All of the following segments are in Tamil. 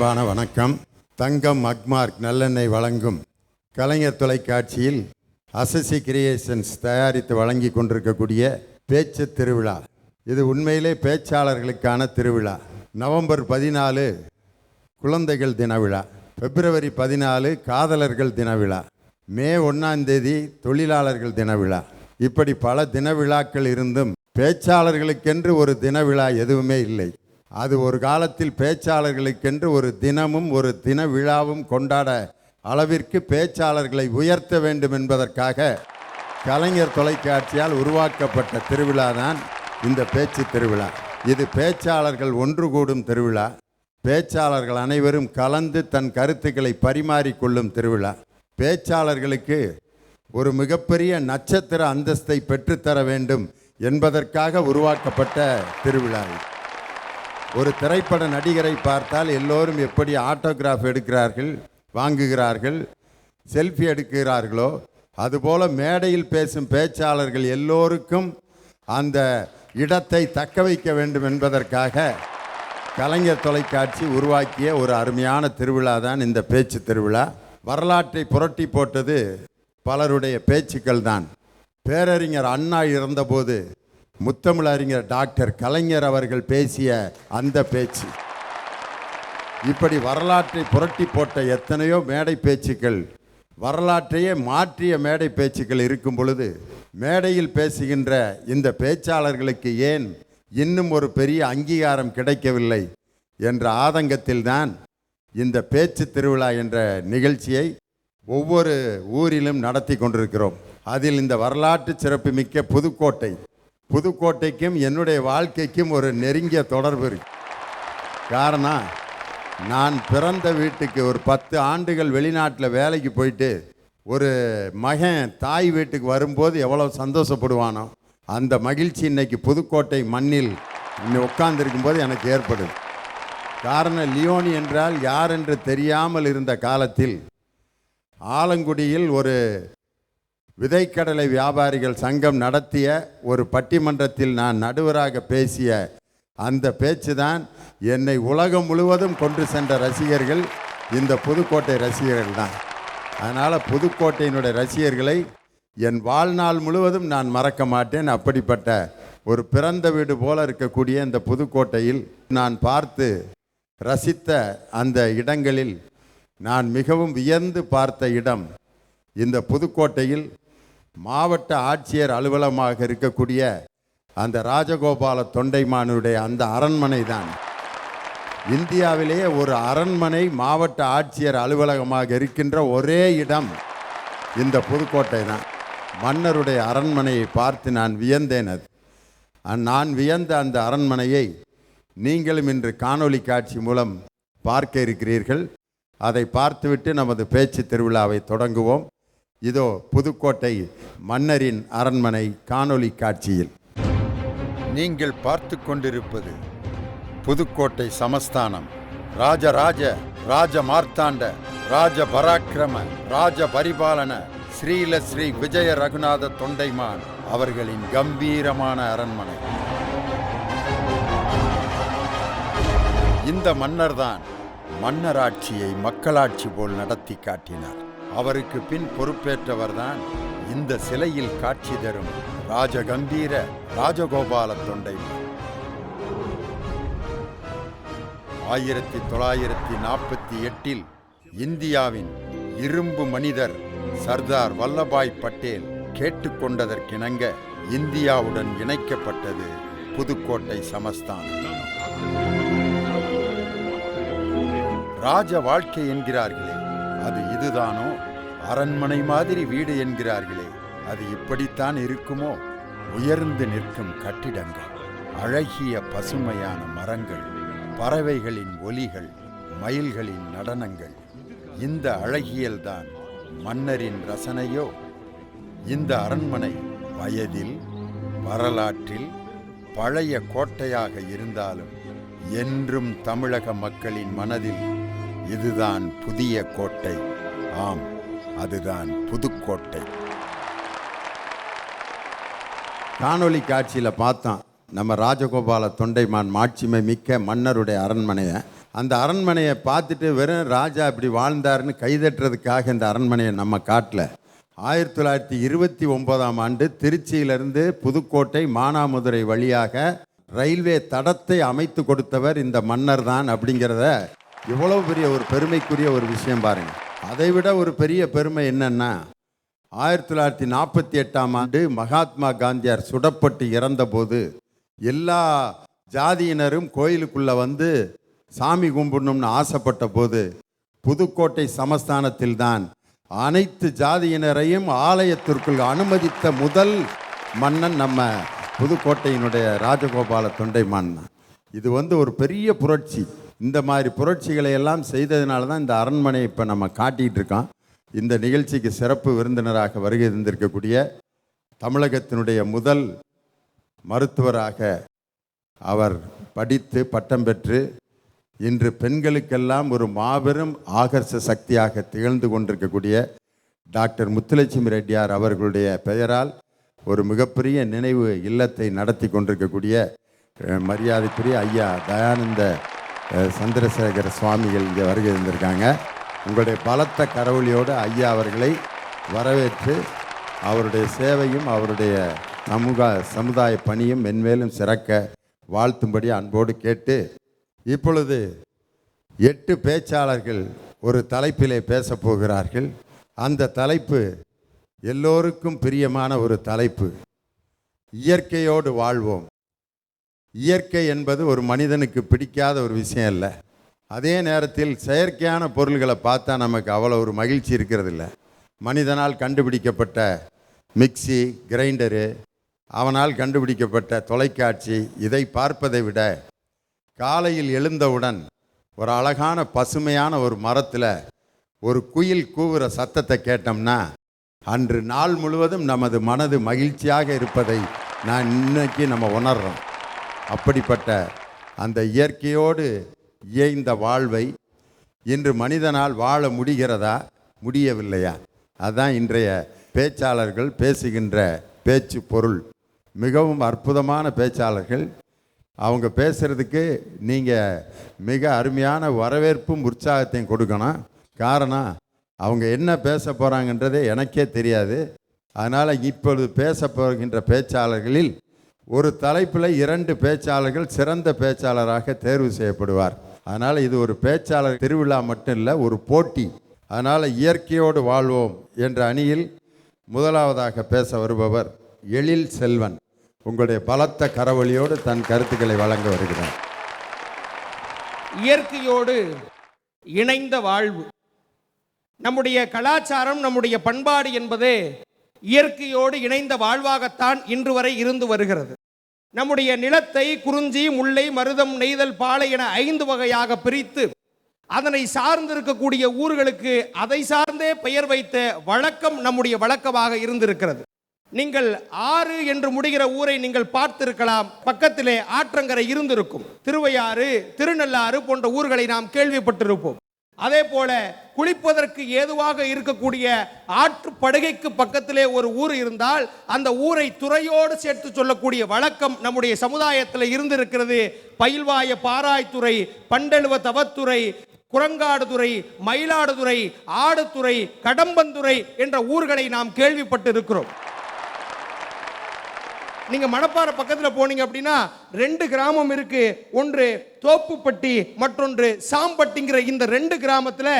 அன்பான வணக்கம். தங்கம் அக்மார்க் நல்லெண்ணெய் வழங்கும் கலைஞர் தொலைக்காட்சியில் அசசி கிரியேஷன்ஸ் தயாரித்து வழங்கி கொண்டிருக்கக்கூடிய பேச்சு திருவிழா. இது உண்மையிலே பேச்சாளர்களுக்கான திருவிழா. நவம்பர் 14 குழந்தைகள் தின விழா, பிப்ரவரி 14 காதலர்கள் தின விழா, மே 1 தொழிலாளர்கள் தின விழா. இப்படி பல தின விழாக்கள் இருந்தும் பேச்சாளர்களுக்கென்று ஒரு தின விழா எதுவுமே இல்லை. அது ஒரு காலத்தில் பேச்சாளர்களுக்கென்று ஒரு தினமும் ஒரு தின விழாவும் கொண்டாட அளவிற்கு பேச்சாளர்களை உயர்த்த வேண்டும் என்பதற்காக கலைஞர் தொலைக்காட்சியால் உருவாக்கப்பட்ட திருவிழா தான் இந்த பேச்சு திருவிழா. இது பேச்சாளர்கள் ஒன்று கூடும் திருவிழா. பேச்சாளர்கள் அனைவரும் கலந்து தன் கருத்துக்களை பரிமாறிக்கொள்ளும் திருவிழா. பேச்சாளர்களுக்கு ஒரு மிகப்பெரிய நட்சத்திர அந்தஸ்தை பெற்றுத்தர வேண்டும் என்பதற்காக உருவாக்கப்பட்ட திருவிழா. ஒரு திரைப்பட நடிகரை பார்த்தால் எல்லோரும் எப்படி ஆட்டோகிராஃப் எடுக்கிறார்கள், வாங்குகிறார்கள், செல்ஃபி எடுக்கிறார்களோ அதுபோல மேடையில் பேசும் பேச்சாளர்கள் எல்லோருக்கும் அந்த இடத்தை தக்க வைக்க வேண்டும் என்பதற்காக கலைஞர் தொலைக்காட்சி உருவாக்கிய ஒரு அருமையான திருவிழா தான் இந்த பேச்சு திருவிழா. வரலாற்றை புரட்டி போட்டது பலருடைய பேச்சுக்கள் தான். பேரறிஞர் அண்ணா இறந்தபோது முத்தமிழறிஞர் டாக்டர் கலைஞர் அவர்கள் பேசிய அந்த பேச்சு. இப்படி வரலாற்றை புரட்டி போட்ட எத்தனையோ மேடை பேச்சுக்கள், வரலாற்றையே மாற்றிய மேடை பேச்சுக்கள் இருக்கும் பொழுது மேடையில் பேசுகின்ற இந்த பேச்சாளர்களுக்கு ஏன் இன்னும் ஒரு பெரிய அங்கீகாரம் கிடைக்கவில்லை என்ற ஆதங்கத்தில்தான் இந்த பேச்சு திருவிழா என்ற நிகழ்ச்சியை ஒவ்வொரு ஊரிலும் நடத்தி கொண்டிருக்கிறோம். அதில் இந்த வரலாற்று சிறப்பு மிக்க புதுக்கோட்டைக்கும் என்னுடைய வாழ்க்கைக்கும் ஒரு நெருங்கிய தொடர்பு இருக்கு. காரணம், நான் பிறந்த வீட்டுக்கு ஒரு 10 ஆண்டுகள் வெளிநாட்டில் வேலைக்கு போயிட்டு ஒரு மகன் தாய் வீட்டுக்கு வரும்போது எவ்வளோ சந்தோஷப்படுவானோ அந்த மகிழ்ச்சி இன்னைக்கு புதுக்கோட்டை மண்ணில் உட்கார்ந்துருக்கும் போது எனக்கு ஏற்படுது. காரணம், லியோனி என்றால் யார் என்று தெரியாமல் இருந்த காலத்தில் ஆலங்குடியில் ஒரு விதைக்கடலை வியாபாரிகள் சங்கம் நடத்திய ஒரு பட்டிமன்றத்தில் நான் நடுவராக பேசிய அந்த பேச்சு தான் என்னை உலகம் முழுவதும் கொண்டு சென்ற ரசிகர்கள் இந்த புதுக்கோட்டை ரசிகர்கள் தான். அதனால் புதுக்கோட்டையினுடைய ரசிகர்களை என் வாழ்நாள் முழுவதும் நான் மறக்க மாட்டேன். அப்படிப்பட்ட ஒரு பிறந்த வீடு போல இருக்கக்கூடிய இந்த புதுக்கோட்டையில் நான் பார்த்து ரசித்த அந்த இடங்களில் நான் மிகவும் வியந்து பார்த்த இடம் இந்த புதுக்கோட்டையில் மாவட்ட ஆட்சியர் அலுவலகமாக இருக்கக்கூடிய அந்த ராஜகோபால தொண்டைமானுடைய அந்த அரண்மனை தான். இந்தியாவிலேயே ஒரு அரண்மனை மாவட்ட ஆட்சியர் அலுவலகமாக இருக்கின்ற ஒரே இடம் இந்த புதுக்கோட்டை தான். மன்னருடைய அரண்மனையை பார்த்து நான் வியந்தேன். நான் வியந்த அந்த அரண்மனையை நீங்களும் இன்று காணொளி காட்சி மூலம் பார்க்க இருக்கிறீர்கள். அதை பார்த்துவிட்டு நமது பேச்சு திருவிழாவை தொடங்குவோம். இதோ புதுக்கோட்டை மன்னரின் அரண்மனை காணொளி காட்சியில். நீங்கள் பார்த்து கொண்டிருப்பது புதுக்கோட்டை சமஸ்தானம். ராஜராஜ ராஜ மார்த்தாண்ட ராஜ பராக்கிரம ராஜ பரிபாலன ஸ்ரீல ஸ்ரீ விஜய ரகுநாத தொண்டைமான் அவர்களின் கம்பீரமான அரண்மனை. இந்த மன்னர்தான் மன்னராட்சியை மக்களாட்சி போல் நடத்தி காட்டினார். அவருக்கு பின் பொறுப்பேற்றவர்தான் இந்த சிலையில் காட்சி தரும் ராஜகம்பீர ராஜகோபால தொண்டைமான். 1948 இந்தியாவின் இரும்பு மனிதர் சர்தார் வல்லபாய் பட்டேல் கேட்டுக்கொண்டதற்கிணங்க இந்தியாவுடன் இணைக்கப்பட்டது புதுக்கோட்டை சமஸ்தானம். ராஜ வாழ்க்கை என்கிறார்களே, அது இதுதானோ? அரண்மனை மாதிரி வீடு என்கிறார்களே, அது இப்படித்தான் இருக்குமோ? உயர்ந்து நிற்கும் கட்டிடங்கள், அழகிய பசுமையான மரங்கள், பறவைகளின் ஒலிகள், மயில்களின் நடனங்கள், இந்த அழகியல்தான் மன்னரின் ரசனையோ? இந்த அரண்மனை வயதில் வரலாற்றில் பழைய கோட்டையாக இருந்தாலும் என்றும் தமிழக மக்களின் மனதில் இதுதான் புதிய கோட்டை. ஆம், அதுதான் புதுக்கோட்டை. காணொளி காட்சியில் பார்த்தோம் நம்ம ராஜகோபால தொண்டைமான் மாட்சிமை மிக்க மன்னருடைய அரண்மனையை. அந்த அரண்மனையை பார்த்துட்டு வெறும் ராஜா இப்படி வாழ்ந்தாருன்னு கைதட்டுறதுக்காக இந்த அரண்மனையை நம்ம காட்டல. 1929 திருச்சியிலிருந்து புதுக்கோட்டை மானாமதுரை வழியாக ரயில்வே தடத்தை அமைத்து கொடுத்தவர் இந்த மன்னர் தான் அப்படிங்கிறத இவ்வளவு பெரிய ஒரு பெருமைக்குரிய ஒரு விஷயம் பாருங்க. அதைவிட ஒரு பெரிய பெருமை என்னன்னா 1948 மகாத்மா காந்தியார் சுடப்பட்டு இறந்தபோது எல்லா ஜாதியினரும் கோயிலுக்குள்ள வந்து சாமி கும்பிடணும்னு ஆசைப்பட்ட போது புதுக்கோட்டை சமஸ்தானத்தில் தான் அனைத்து ஜாதியினரையும் ஆலயத்திற்குள் அனுமதித்த முதல் மன்னன் நம்ம புதுக்கோட்டையினுடைய ராஜகோபால தொண்டைமான். இது ஒரு பெரிய புரட்சி. இந்த மாதிரி புரட்சிகளை எல்லாம் செய்ததுனால தான் இந்த அரண்மனை இப்போ நம்ம காட்டிகிட்டு இருக்கோம். இந்த நிகழ்ச்சிக்கு சிறப்பு விருந்தினராக வருகை தந்திருக்கக்கூடிய தமிழகத்தினுடைய முதல் மருத்துவராக அவர் படித்து பட்டம் பெற்று இன்று பெண்களுக்கெல்லாம் ஒரு மாபெரும் ஆகர்ஷ சக்தியாக திகழ்ந்து கொண்டிருக்கக்கூடிய டாக்டர் முத்துலட்சுமி ரெட்டியார் அவர்களுடைய பெயரால் ஒரு மிகப்பெரிய நினைவு இல்லத்தை நடத்தி கொண்டிருக்கக்கூடிய மரியாதைக்குரிய ஐயா தயானந்த சந்திரசேகர சுவாமிகள் இங்கே வருகை இருந்திருக்காங்க. உங்களுடைய பலத்த கரவொலியோடு ஐயா அவர்களை வரவேற்று அவருடைய சேவையும் அவருடைய சமுதாய பணியும் மென்மேலும் சிறக்க வாழ்த்தும்படி அன்போடு கேட்டு, இப்பொழுது 8 பேச்சாளர்கள் ஒரு தலைப்பிலே பேசப் போகிறார்கள். அந்த தலைப்பு எல்லோருக்கும் பிரியமான ஒரு தலைப்பு. இயற்கையோடு வாழ்வோம். இயற்கை என்பது ஒரு மனிதனுக்கு பிடிக்காத ஒரு விஷயம் இல்லை. அதே நேரத்தில் செயற்கையான பொருள்களை பார்த்தா நமக்கு அவ்வளோ ஒரு மகிழ்ச்சி இருக்கிறது இல்லை. மனிதனால் கண்டுபிடிக்கப்பட்ட மிக்சி, கிரைண்டரு, அவனால் கண்டுபிடிக்கப்பட்ட தொலைக்காட்சி, இதை பார்ப்பதை விட காலையில் எழுந்தவுடன் ஒரு அழகான பசுமையான ஒரு மரத்தில் ஒரு குயில் கூவுற சத்தத்தை கேட்டோம்னா அன்று நாள் முழுவதும் நமது மனது மகிழ்ச்சியாக இருப்பதை இன்னைக்கு நம்ம உணர்றோம். அப்படிப்பட்ட அந்த இயற்கையோடு இயைந்த வாழ்வை இன்று மனிதனால் வாழ முடிகிறதா, முடியவில்லையா? அதுதான் இன்றைய பேச்சாளர்கள் பேசுகின்ற பேச்சு பொருள். மிகவும் அற்புதமான பேச்சாளர்கள். அவங்க பேசுகிறதுக்கு நீங்கள் மிக அருமையான வரவேற்பும் உற்சாகத்தையும் கொடுக்கணும். காரணம், அவங்க என்ன பேச போகிறாங்கன்றதே எனக்கே தெரியாது. அதனால் இப்பொழுது பேச போகின்ற பேச்சாளர்களில் ஒரு தலைப்பில் 2 பேச்சாளர்கள் சிறந்த பேச்சாளராக தேர்வு செய்யப்படுவார். அதனால் இது ஒரு பேச்சாளர் திருவிழா மட்டும் இல்லை, ஒரு போட்டி. அதனால் இயற்கையோடு வாழ்வோம் என்ற அணியில் முதலாவதாக பேச வருபவர் எழில் செல்வன். உங்களுடைய பலத்த கரவொலியோடு தன் கருத்துக்களை வழங்க வருகிறார். இயற்கையோடு இணைந்த வாழ்வு. நம்முடைய கலாச்சாரம், நம்முடைய பண்பாடு என்பது இயற்கையோடு இணைந்த வாழ்வாகத்தான் இன்று வரை இருந்து வருகிறது. நம்முடைய நிலத்தை குறிஞ்சி, முல்லை, மருதம், நெய்தல், பாலை என 5 வகையாக பிரித்து அதனை சார்ந்திருக்கக்கூடிய ஊர்களுக்கு அதை சார்ந்தே பெயர் வைத்த வழக்கம் நம்முடைய வழக்கமாக இருந்திருக்கிறது. நீங்கள் ஆறு என்று முடிகிற ஊரை நீங்கள் பார்த்திருக்கலாம். பக்கத்திலே ஆற்றங்கரை இருந்திருக்கும். திருவையாறு, திருநள்ளாறு போன்ற ஊர்களை நாம் கேள்விப்பட்டிருப்போம். அதே போல குளிப்பதற்கு ஏதுவாக இருக்கக்கூடிய ஆற்றுப்படுகைக்கு பக்கத்திலே ஒரு ஊர் இருந்தால் அந்த ஊரை துறையோடு சேர்த்து சொல்லக்கூடிய வழக்கம் நம்முடைய சமுதாயத்தில் இருந்திருக்கிறது. பயில்வாய பாராய்த்துறை, பண்டெழுவ தவத்துறை, குரங்காடுதுறை, மயிலாடுதுறை, ஆடுதுறை, கடம்பந்துறை என்ற ஊர்களை நாம் கேள்விப்பட்டிருக்கிறோம். நீங்க மணப்பாறை பக்கத்தில் போனீங்க அப்படின்னா 2 கிராமம் இருக்கு. ஒன்று தோப்புப்பட்டி, மற்றொன்று சாம்பட்டிங்கிற இந்த 2 கிராமத்தில்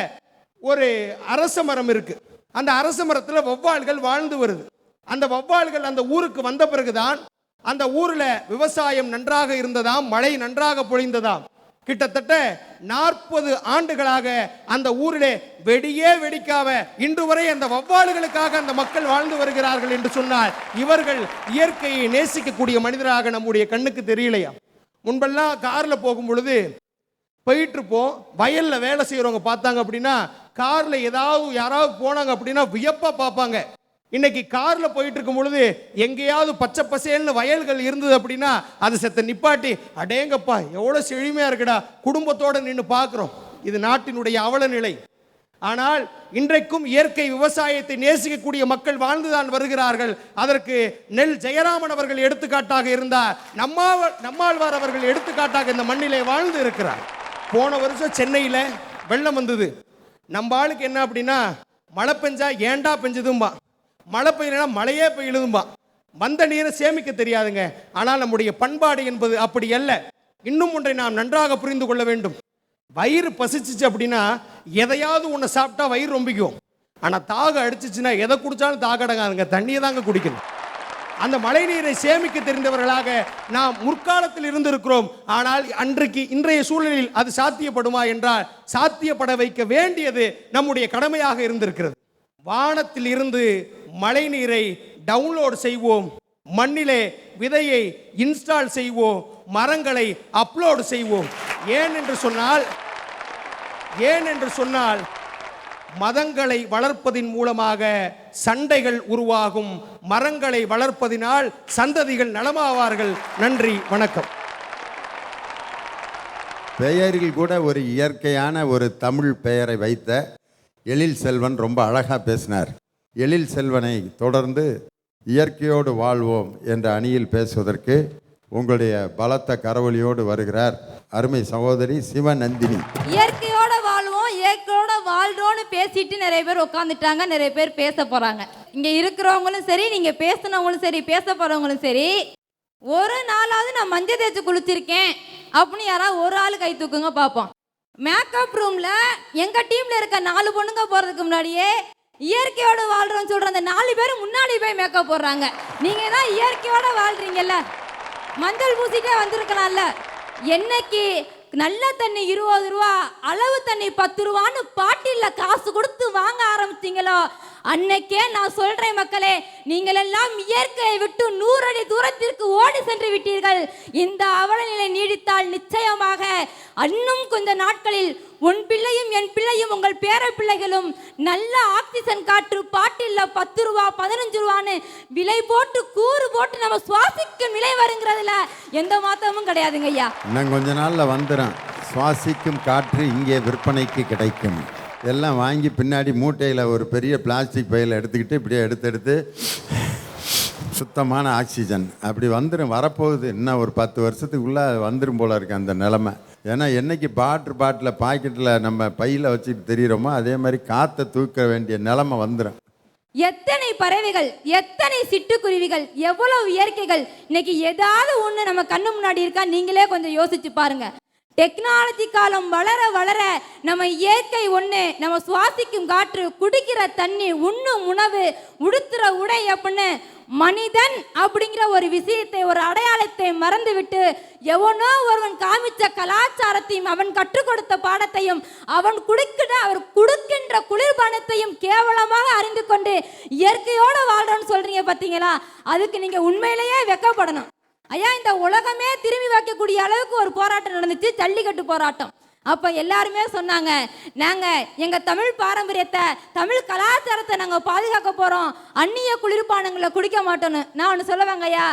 ஒரு அரச மரம் இருக்கு. அந்த அரச மரத்தில் வௌவால்கள் வாழ்ந்து வருது. அந்த வௌவால்கள் அந்த ஊருக்கு வந்த பிறகுதான் அந்த ஊர்ல விவசாயம் நன்றாக இருந்ததாம், மழை நன்றாக பொழிந்ததாம். கிட்டத்தட்ட 40 ஆண்டுகளாக அந்த ஊரிலே வெடியே வெடிக்காம இன்று வரை அந்த வௌவால்களுக்காக அந்த மக்கள் வாழ்ந்து வருகிறார்கள் என்று சொன்னால் இவர்கள் இயற்கையை நேசிக்கக்கூடிய மனிதராக நம்முடைய கண்ணுக்கு தெரியலையா? முன்பெல்லாம் கார்ல போகும் பொழுது போயிட்டு இருப்போம். வயல்ல வேலை செய்யறவங்க பார்த்தாங்க அப்படின்னா கார்ல யாராவது போனாங்க அப்படின்னா வியப்பா பார்ப்பாங்க. இன்னைக்கு கார்ல போயிட்டு இருக்கும் பொழுது எங்கேயாவது பச்சை பசேல்னு வயல்கள் இருந்தது அப்படின்னா அது செத்த நிப்பாட்டி, அடேங்கப்பா எவ்வளவு செழுமையா இருக்குடா, குடும்பத்தோட நின்று பார்க்கிறோம். இது நாட்டினுடைய அவல நிலை. ஆனால் இன்றைக்கும் இயற்கை விவசாயத்தை நேசிக்கக்கூடிய மக்கள் வாழ்ந்துதான் வருகிறார்கள். அதற்கு நெல் ஜெயராமன் அவர்கள் எடுத்துக்காட்டாக இருந்தார். நம்மாழ்வார் அவர்கள் எடுத்துக்காட்டாக இந்த மண்ணிலே வாழ்ந்து இருக்கிறார். போன வருஷம் சென்னையில் வெள்ளம் வந்தது. நம்ம ஆளுக்கு என்ன அப்படின்னா, மழை பெஞ்சா ஏண்டா பெஞ்சதும்பா, மழை பெய்யலனா மழையே பெய்யுதும்பா. வந்த நீரை சேமிக்க தெரியாதுங்க. ஆனால் நம்முடைய பண்பாடு என்பது அப்படி அல்ல. இன்னும் ஒன்றை நாம் நன்றாக புரிந்து கொள்ள வேண்டும். வயிறு பசிச்சிச்சு அப்படின்னா எதையாவது ஒன்று சாப்பிட்டா வயிறு ரொம்பிக்கும். ஆனால் தாகம் அடிச்சிச்சுன்னா எதை குடித்தாலும் தாக அடங்காதுங்க, தண்ணியை தாங்க குடிக்கணும். அந்த மழை நீரை சேமிக்க தெரிந்தவர்களாக நாம் முற்காலத்தில் இருந்திருக்கிறோம். ஆனால் இன்றைய சூழலில் அது சாத்தியப்படுமா என்றால் சாத்தியப்பட வைக்க வேண்டியது நம்முடைய கடமையாக இருந்திருக்கிறது. வானத்தில் இருந்து மழை நீரை டவுன்லோட் செய்வோம், மண்ணிலே விதையை இன்ஸ்டால் செய்வோம், மரங்களை அப்லோடு செய்வோம். ஏன் என்று சொன்னால் மதங்களை வளர்ப்பதின் மூலமாக சண்டைகள் உருவாகும், மரங்களை வளர்ப்பதினால் சந்ததிகள் நலமாவார்கள். நன்றி, வணக்கம். பெயரில் கூட ஒரு இயற்கையான ஒரு தமிழ் பெயரை வைத்த எழில் செல்வன் ரொம்ப அழகாக பேசினார். எழில் செல்வனை தொடர்ந்து இயற்கையோடு வாழ்வோம் என்ற அணியில் பேசுவதற்கு உங்களுடைய பலத்த கரவொலியோடு வருகிறார் அருமை சகோதரி சிவநந்தினி. இயற்கையோட வாழ்வோம், இயற்கையோட வாழ்றோன்னு பேசிட்டு நிறைய பேர் உட்காந்துட்டாங்க, நிறைய பேர் பேச போறாங்க. இங்க இருக்கிறவங்களும் சரி, நீங்க பேசினவங்களும் சரி, பேச போறவங்களும் சரி, ஒரு நாளாவது நான் மஞ்சள் தேய்ச்சி குளிச்சிருக்கேன் அப்படின்னு யாராவது ஒரு ஆள் கை தூக்குங்க பார்ப்போம். மேக்கப் ரூம்ல எங்க டீம்ல இருக்க 4 பொண்ணுங்க போறதுக்கு முன்னாடியே இயற்கையோட வாழ்றோம்னு சொல்ற அந்த 4 பேரும் முன்னாடி போய் மேக்கப் போடுறாங்க. நீங்க தான் இயற்கையோட வாழ்றீங்கல்ல, மஞ்சள் பூசிட்டே வந்திருக்கலாம்ல. என்னைக்கு நல்ல தண்ணி 20 ரூபா, அளவு தண்ணி 10 ரூபான்னு பாட்டில்ல காசு கொடுத்து வாங்க ஆரம்பிச்சீங்களோ அன்னைக்கே நான் சொல்றேன் மக்களே, நீங்கள் எல்லாம் இயற்கையை விட்டு 100 அடி தூரத்திற்கு ஓடி சென்று விட்டீர்கள். இந்த அவலநிலை நீடித்தால் நிச்சயமாக இன்னும் கொஞ்ச நாட்களில் உன் பிள்ளையும் என் பிள்ளையும் உங்கள் பேர பிள்ளைகளும் நல்ல ஆக்சிஜன் காற்று பாட்டில்ல 10 ரூபா 15 ரூபான்னு விலை போட்டு கூறு போட்டு நம்ம சுவாசிக்கும் நிலை வருங்கிறதுல எந்த மாற்றமும் கிடையாதுங்க ஐயா. இன்னும் கொஞ்ச நாளில் வந்துடும். சுவாசிக்கும் காற்று இங்கே விற்பனைக்கு கிடைக்கும். எல்லாம் வாங்கி பின்னாடி மூட்டையில் ஒரு பெரிய பிளாஸ்டிக் பையில் எடுத்துக்கிட்டு இப்படியே எடுத்து சுத்தமான ஆக்சிஜன் அப்படி வந்துடும். வரப்போகுது. இன்னும் ஒரு 10 வருஷத்துக்குள்ளே வந்துடும் போல இருக்கு அந்த நிலமை. ஏன்னா என்னைக்கு பாட்டில் பாக்கெட்டில் நம்ம பையில் வச்சுட்டு தெரிகிறோமோ அதே மாதிரி காற்றை தூக்க வேண்டிய நிலமை வந்துடும். எத்தனை பறவைகள், எத்தனை சிட்டுக்குருவிகள், எவ்வளவு இயற்கைகள் இன்னைக்கு ஏதாவது ஒன்று நம்ம கண்ணு முன்னாடி இருக்கா? நீங்களே கொஞ்சம் யோசிச்சு பாருங்க. டெக்னாலஜி காலம் வளர வளர நம்ம இயற்கை ஒன்று, நம்ம சுவாசிக்கும் காற்று, குடிக்கிற தண்ணி, உண்ணும் உணவு, உடுத்துற உடை அப்படின்னு மனிதன் அப்படிங்கிற ஒரு விஷயத்தை, ஒரு அடையாளத்தை மறந்துவிட்டு எவனோ ஒருவன் காமிச்ச கலாச்சாரத்தையும் அவன் கற்றுக் கொடுத்த பாடத்தையும் அவர் கொடுக்கின்ற குளிர்பானத்தையும் கேவலமாக அறிந்து கொண்டு இயற்கையோட வாழ்றோன்னு சொல்றீங்க பார்த்தீங்களா? அதுக்கு நீங்க உண்மையிலேயே வெட்கப்படணும் ஐயா. இந்த உலகமே திரும்பி வைக்கக்கூடிய அளவுக்கு ஒரு போராட்டம் நடந்துச்சு, ஜல்லிக்கட்டு போராட்டம். அப்போ எல்லாருமே சொன்னாங்க, நாங்கள் எங்கள் தமிழ் பாரம்பரியத்தை, தமிழ் கலாச்சாரத்தை நாங்கள் பாதுகாக்க போகிறோம், அந்நிய குளிர்பானங்களை குடிக்க மாட்டோன்னு. நான் ஒன்று சொல்லுவாங்க ஐயா,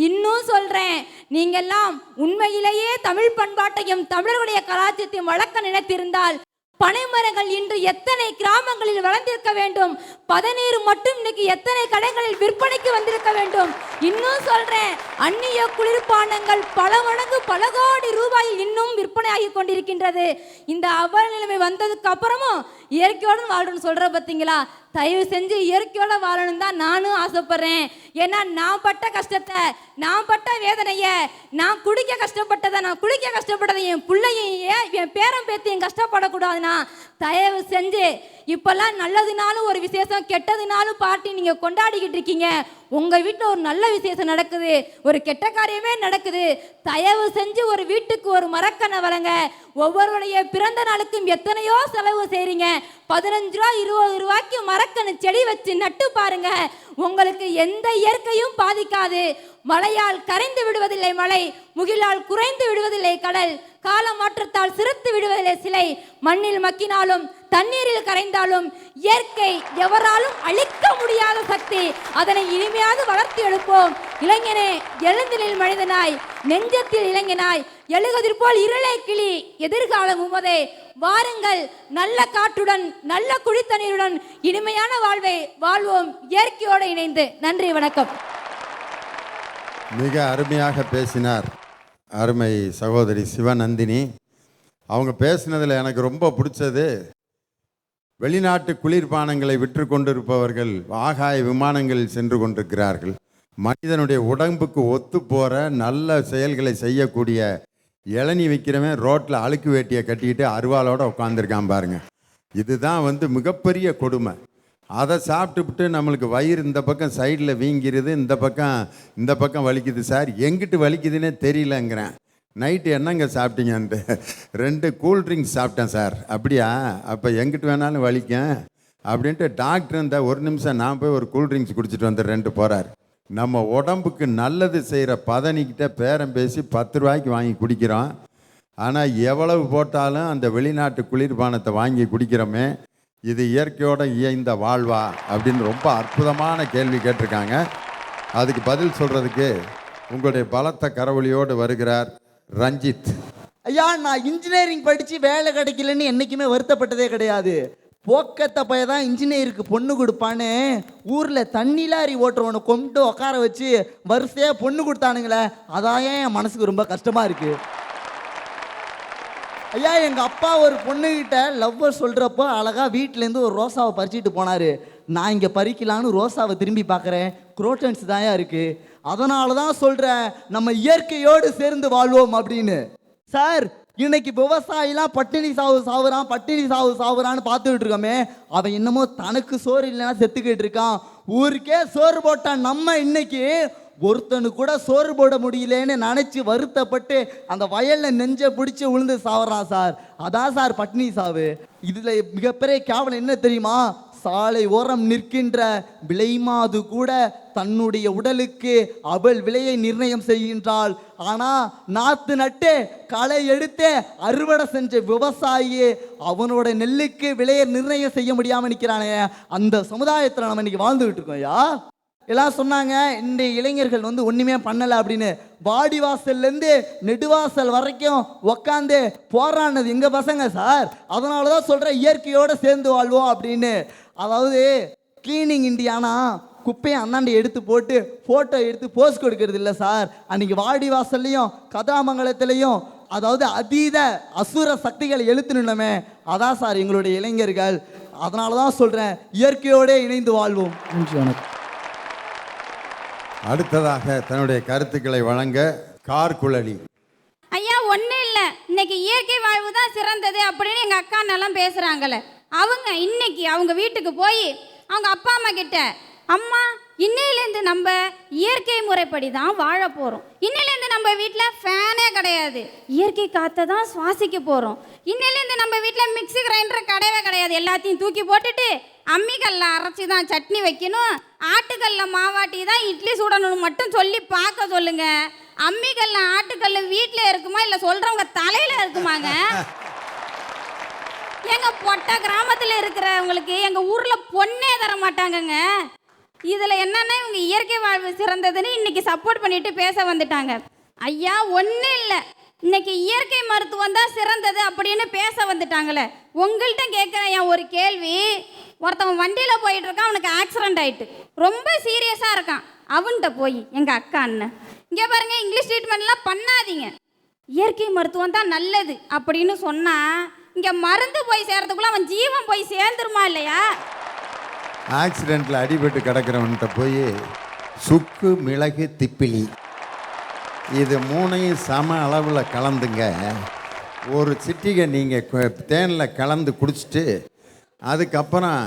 இன்னும் சொல்கிறேன், நீங்கள்லாம் உண்மையிலேயே தமிழ் பண்பாட்டையும் தமிழர்களுடைய கலாச்சாரத்தையும் வளர்க்க நினைத்திருந்தால் பனைமரங்கள் இன்று எத்தனை கிராமங்களில் வளர்ந்திருக்க வேண்டும், பதநீர் மட்டும் இன்னைக்கு எத்தனை கடைகளில் விற்பனைக்கு வந்திருக்க வேண்டும். இன்னும் சொல்றேன், அந்நிய குளிர்பானங்கள் பல மடங்கு பல கோடி ரூபாயில் இன்னும் விற்பனை ஆகி கொண்டிருக்கின்றது. இந்த அவல நிலைமை வந்ததுக்கு அப்புறமும் இயற்கையோடு வாழணும்னு சொல்ற பார்த்தீங்களா? தயவு செஞ்சு இயற்கையோட வாழணும் தான் நானும் ஆசைப்படுறேன். ஏன்னா நான் பட்ட கஷ்டத்தை, நான் பட்ட வேதனையை, நான் குடிக்க கஷ்டப்பட்டதை, நான் குளிக்க கஷ்டப்பட்டதை என் பிள்ளையும் என் பேரம் பேத்தியும் கஷ்டப்படக்கூடாதுன்னா தயவு செஞ்சு இப்பெல்லாம் நல்லதுனாலும் ஒரு விசேஷம், கெட்டதுனாலும் பார்ட்டி நீங்கள் கொண்டாடிக்கிட்டு இருக்கீங்க. உங்கள் வீட்டில் ஒரு நல்ல விசேஷம் நடக்குது, ஒரு கெட்ட காரியமே நடக்குது, தயவு செஞ்சு ஒரு வீட்டுக்கு ஒரு மரக்கனை வளங்க. ஒவ்வொருடைய பிறந்த நாளுக்கும் எத்தனையோ செலவு செய்கிறீங்க. 15 ரூபா 20 ரூபாய்க்கு மரக்கனை செடி வச்சு நட்டு பாருங்க. உங்களுக்கு எந்த இயற்கையும் பாதிக்காது. மழையால் கரைந்து விடுவதில்லை மலை, முகிலால் குறைந்து விடுவதில்லை கடல், கால மாற்றத்தால் சிறுத்து விடுவதில்லை சிலை, மண்ணில் மக்கினாலும் தண்ணீரில் கரைந்தாலும் இயற்கை எவராலும் அழிக்க முடியாத சக்தி. அதனை இனிமையாக வளர்த்து எழுப்போம். இளைஞனே எழுந்தினில் மனிதனாய், நெஞ்சத்தில் இளைஞனாய், எழுகதிர் போல் இருளை கிளி, எதிர்காலம் உமதே, வாருங்கள், நல்ல காற்றுடன் நல்ல குடித்தண்ணீருடன் இனிமையான வாழ்வை வாழ்வோம் இயற்கையோடு இணைந்து. நன்றி, வணக்கம். மிக அருமையாக பேசினார் அருமை சகோதரி சிவநந்தினி. அவங்க பேசினதில் எனக்கு ரொம்ப பிடிச்சது, வெளிநாட்டு குளிர்பானங்களை விற்று கொண்டிருப்பவர்கள் ஆகாய விமானங்களில் சென்று கொண்டிருக்கிறார்கள். மனிதனுடைய உடம்புக்கு ஒத்து போகிற நல்ல செயல்களை செய்யக்கூடிய இளநீ விற்கிறவன் ரோட்டில் அழுக்கு வேட்டியை கட்டிக்கிட்டு அருவாளோடு உட்காந்துருக்கான் பாருங்க. இதுதான் மிகப்பெரிய கொடுமை. அதை சாப்பிட்டுவிட்டு நம்மளுக்கு வயிறு இந்த பக்கம் சைடில் வீங்கிருது, இந்த பக்கம் வலிக்குது. சார் எங்கிட்டு வலிக்குதுன்னே தெரியலங்கிறேன். நைட்டு என்னங்க சாப்பிட்டீங்கன்ட்டு 2 கூல்ட்ரிங்க்ஸ் சாப்பிட்டேன் சார். அப்படியா, அப்போ எங்கிட்டு வேணாலும் வலிக்கும் அப்படின்ட்டு டாக்டர் இந்த 1 நிமிஷம் நான் போய் ஒரு கூல்ட்ரிங்க்ஸ் குடிச்சிட்டு வந்துடுறேன்ட்டு போகிறார். நம்ம உடம்புக்கு நல்லது செய்கிற பதனிக்கிட்ட பேரம் பேசி 10 ரூபாய்க்கு வாங்கி குடிக்கிறோம். ஆனால் எவ்வளவு போட்டாலும் அந்த வெளிநாட்டு குளிர்பானத்தை வாங்கி குடிக்கிறோமே, இது இயற்கையோடு இயைந்த வாழ்வா அப்படின்னு ரொம்ப அற்புதமான கேள்வி கேட்டிருக்காங்க. அதுக்கு பதில் சொல்கிறதுக்கு உங்களுடைய பலத்த கரவொலியோடு வருகிறார் ரஞ்சித். ஐயா, நான் இன்ஜினியரிங் படித்து வேலை கிடைக்கலன்னு என்றைக்குமே வருத்தப்பட்டதே கிடையாது. போக்கத்த பைய தான் இன்ஜினியருக்கு பொண்ணு கொடுப்பான்னு ஊரில் தண்ணி லாரி ஓட்டுறவனை கொண்டு உட்கார வச்சு வரிசையாக பொண்ணு கொடுத்தானுங்களே, அதான் என் மனசுக்கு ரொம்ப கஷ்டமாக இருக்குது. ஐயா, எங்கள் அப்பா ஒரு பொண்ணுக்கிட்ட லவ்வர் சொல்கிறப்போ அழகாக வீட்டிலேருந்து ஒரு ரோசாவை பறிச்சிட்டு போனார். நான் இங்கே பறிக்கலான்னு ரோசாவை திரும்பி பார்க்குறேன், குரோட்டன்ஸ் தாயா இருக்குது. அதனால தான் சொல்கிறேன், நம்ம இயற்கையோடு சேர்ந்து வாழ்வோம் அப்படின்னு. சார், இன்னைக்கு விவசாயிலாம் பட்டினி சாவுறான்னு பார்த்துக்கிட்டு இருக்கோமே, அவன் என்னமோ தனக்கு சோறு இல்லைன்னா செத்துக்கிட்டு இருக்கான். ஊருக்கே சோறு போட்டான். நம்ம இன்னைக்கு ஒருத்தனு கூட சோறு போட முடியலன்னு நினச்சி வருத்தப்பட்டு அந்த வயலில் நெஞ்சை பிடிச்சி விழுந்து சாவறான் சார். அதான் சார் பட்டினி சாவு. இதில் மிகப்பெரிய கேவலம் என்ன தெரியுமா? சாலை ஓரம் நிற்கின்ற விலைமாது கூட தன்னுடைய உடலுக்கு அவள் விலையை நிர்ணயம் செய்கின்றாள். ஆனால் நாற்று நட்டு களை எடுத்து அறுவடை செஞ்ச விவசாயி அவனோட நெல்லுக்கு விலையை நிர்ணயம் செய்ய முடியாமல் நிற்கிறானே. அந்த சமுதாயத்தில் நம்ம இன்னைக்கு வாழ்ந்துகிட்டு இருக்கோம். ஐயா, எல்லாம் சொன்னாங்க இன்றைய இளைஞர்கள் ஒன்றுமே பண்ணலை அப்படின்னு. வாடிவாசல்லேருந்து நெடுவாசல் வரைக்கும் உக்காந்து போராடினது எங்கள் பசங்க சார். அதனால தான் சொல்கிறேன், இயற்கையோடு சேர்ந்து வாழ்வோம் அப்படின்னு. அதாவது கிளீனிங் இண்டியானா குப்பையை அண்ணாண்டி எடுத்து போட்டு ஃபோட்டோ எடுத்து போஸ்ட் கொடுக்கறது இல்லை சார். அன்றைக்கி வாடிவாசல்லையும் கதாமங்கலத்திலையும் அதாவது அதீத அசுர சக்திகளை எழுத்துணுமே, அதான் சார் எங்களுடைய இளைஞர்கள். அதனால தான் சொல்கிறேன், இயற்கையோடு இணைந்து வாழ்வோம். நன்றி, வணக்கம். அடுத்ததாக தன்னுடைய கருத்துக்களை வழங்க கார்குழலி. ஐயா, ஒன்றும் இல்லை, இன்னைக்கு இயற்கை வாழ்வு தான் சிறந்தது அப்படின்னு எங்கள் அக்கா எல்லாம் பேசுகிறாங்களே, அவங்க இன்னைக்கு அவங்க வீட்டுக்கு போய் அவங்க அப்பா அம்மா கிட்ட, அம்மா இன்னையிலேருந்து நம்ம இயற்கை முறைப்படி தான் வாழ போகிறோம், இன்னையிலேருந்து நம்ம வீட்டில் ஃபேனே கிடையாது, இயற்கை காற்றை தான் சுவாசிக்க போகிறோம், இன்னையிலேருந்து நம்ம வீட்டில் மிக்ஸி கிரைண்டர் கிடையவே கிடையாது, எல்லாத்தையும் தூக்கி போட்டுட்டு அம்மிக்கல்ல அரைச்சி தான் சட்னி வைக்கணும், ஆட்டுக்கல்ல மாவாட்டி தான் இட்லி சுடணும்னு மட்டும் சொல்லி பார்க்க சொல்லுங்க. அம்மிக்கல்ல ஆட்டுக்கல்ல வீட்டில் இருக்குமா இல்லை சொல்கிறவங்க தலையில் இருக்குமாங்க? எங்கள் பொட்ட கிராமத்தில் இருக்கிறவங்களுக்கு எங்கள் ஊரில் பொண்ணே தர மாட்டாங்கங்க. இதில் என்னன்னா இவங்க இயற்கை வாழ்வு சிறந்ததுன்னு இன்னைக்கு சப்போர்ட் பண்ணிட்டு பேச வந்துட்டாங்க. ஐயா, ஒன்றும் இல்லை, இன்னைக்கு இயற்கை மருத்துவம் தான் சிறந்தது அப்படின்னு பேச வந்துட்டாங்களே. உங்கள்கிட்ட கேட்குறேன் என் ஒரு கேள்வி. ஒருத்தவன் வண்டியில் போயிட்டு இருக்கான், அவனுக்கு ஆக்சிடென்ட் ஆகிட்டு ரொம்ப சீரியஸாக இருக்கான். அவன்கிட்ட போய் எங்கள் அக்கா அண்ணன் இங்கே பாருங்கள், இங்கிலீஷ் ட்ரீட்மெண்ட்லாம் பண்ணாதீங்க, இயற்கை மருத்துவம் தான் நல்லது அப்படின்னு சொன்னால் இங்கே மருந்து போய் சேர்றதுக்குள்ள அவன் ஜீவன் போய் சேர்ந்துருமா இல்லையா? ஆக்சிடெண்ட்டில் அடிபட்டு கிடக்கிறவன்கிட்ட போய் சுக்கு மிளகு திப்பிலி இது 3ஐயும் சம அளவில் கலந்துங்க, ஒரு சிட்டிகை நீங்கள் தேனில் கலந்து குடிச்சிட்டு அதுக்கப்புறம்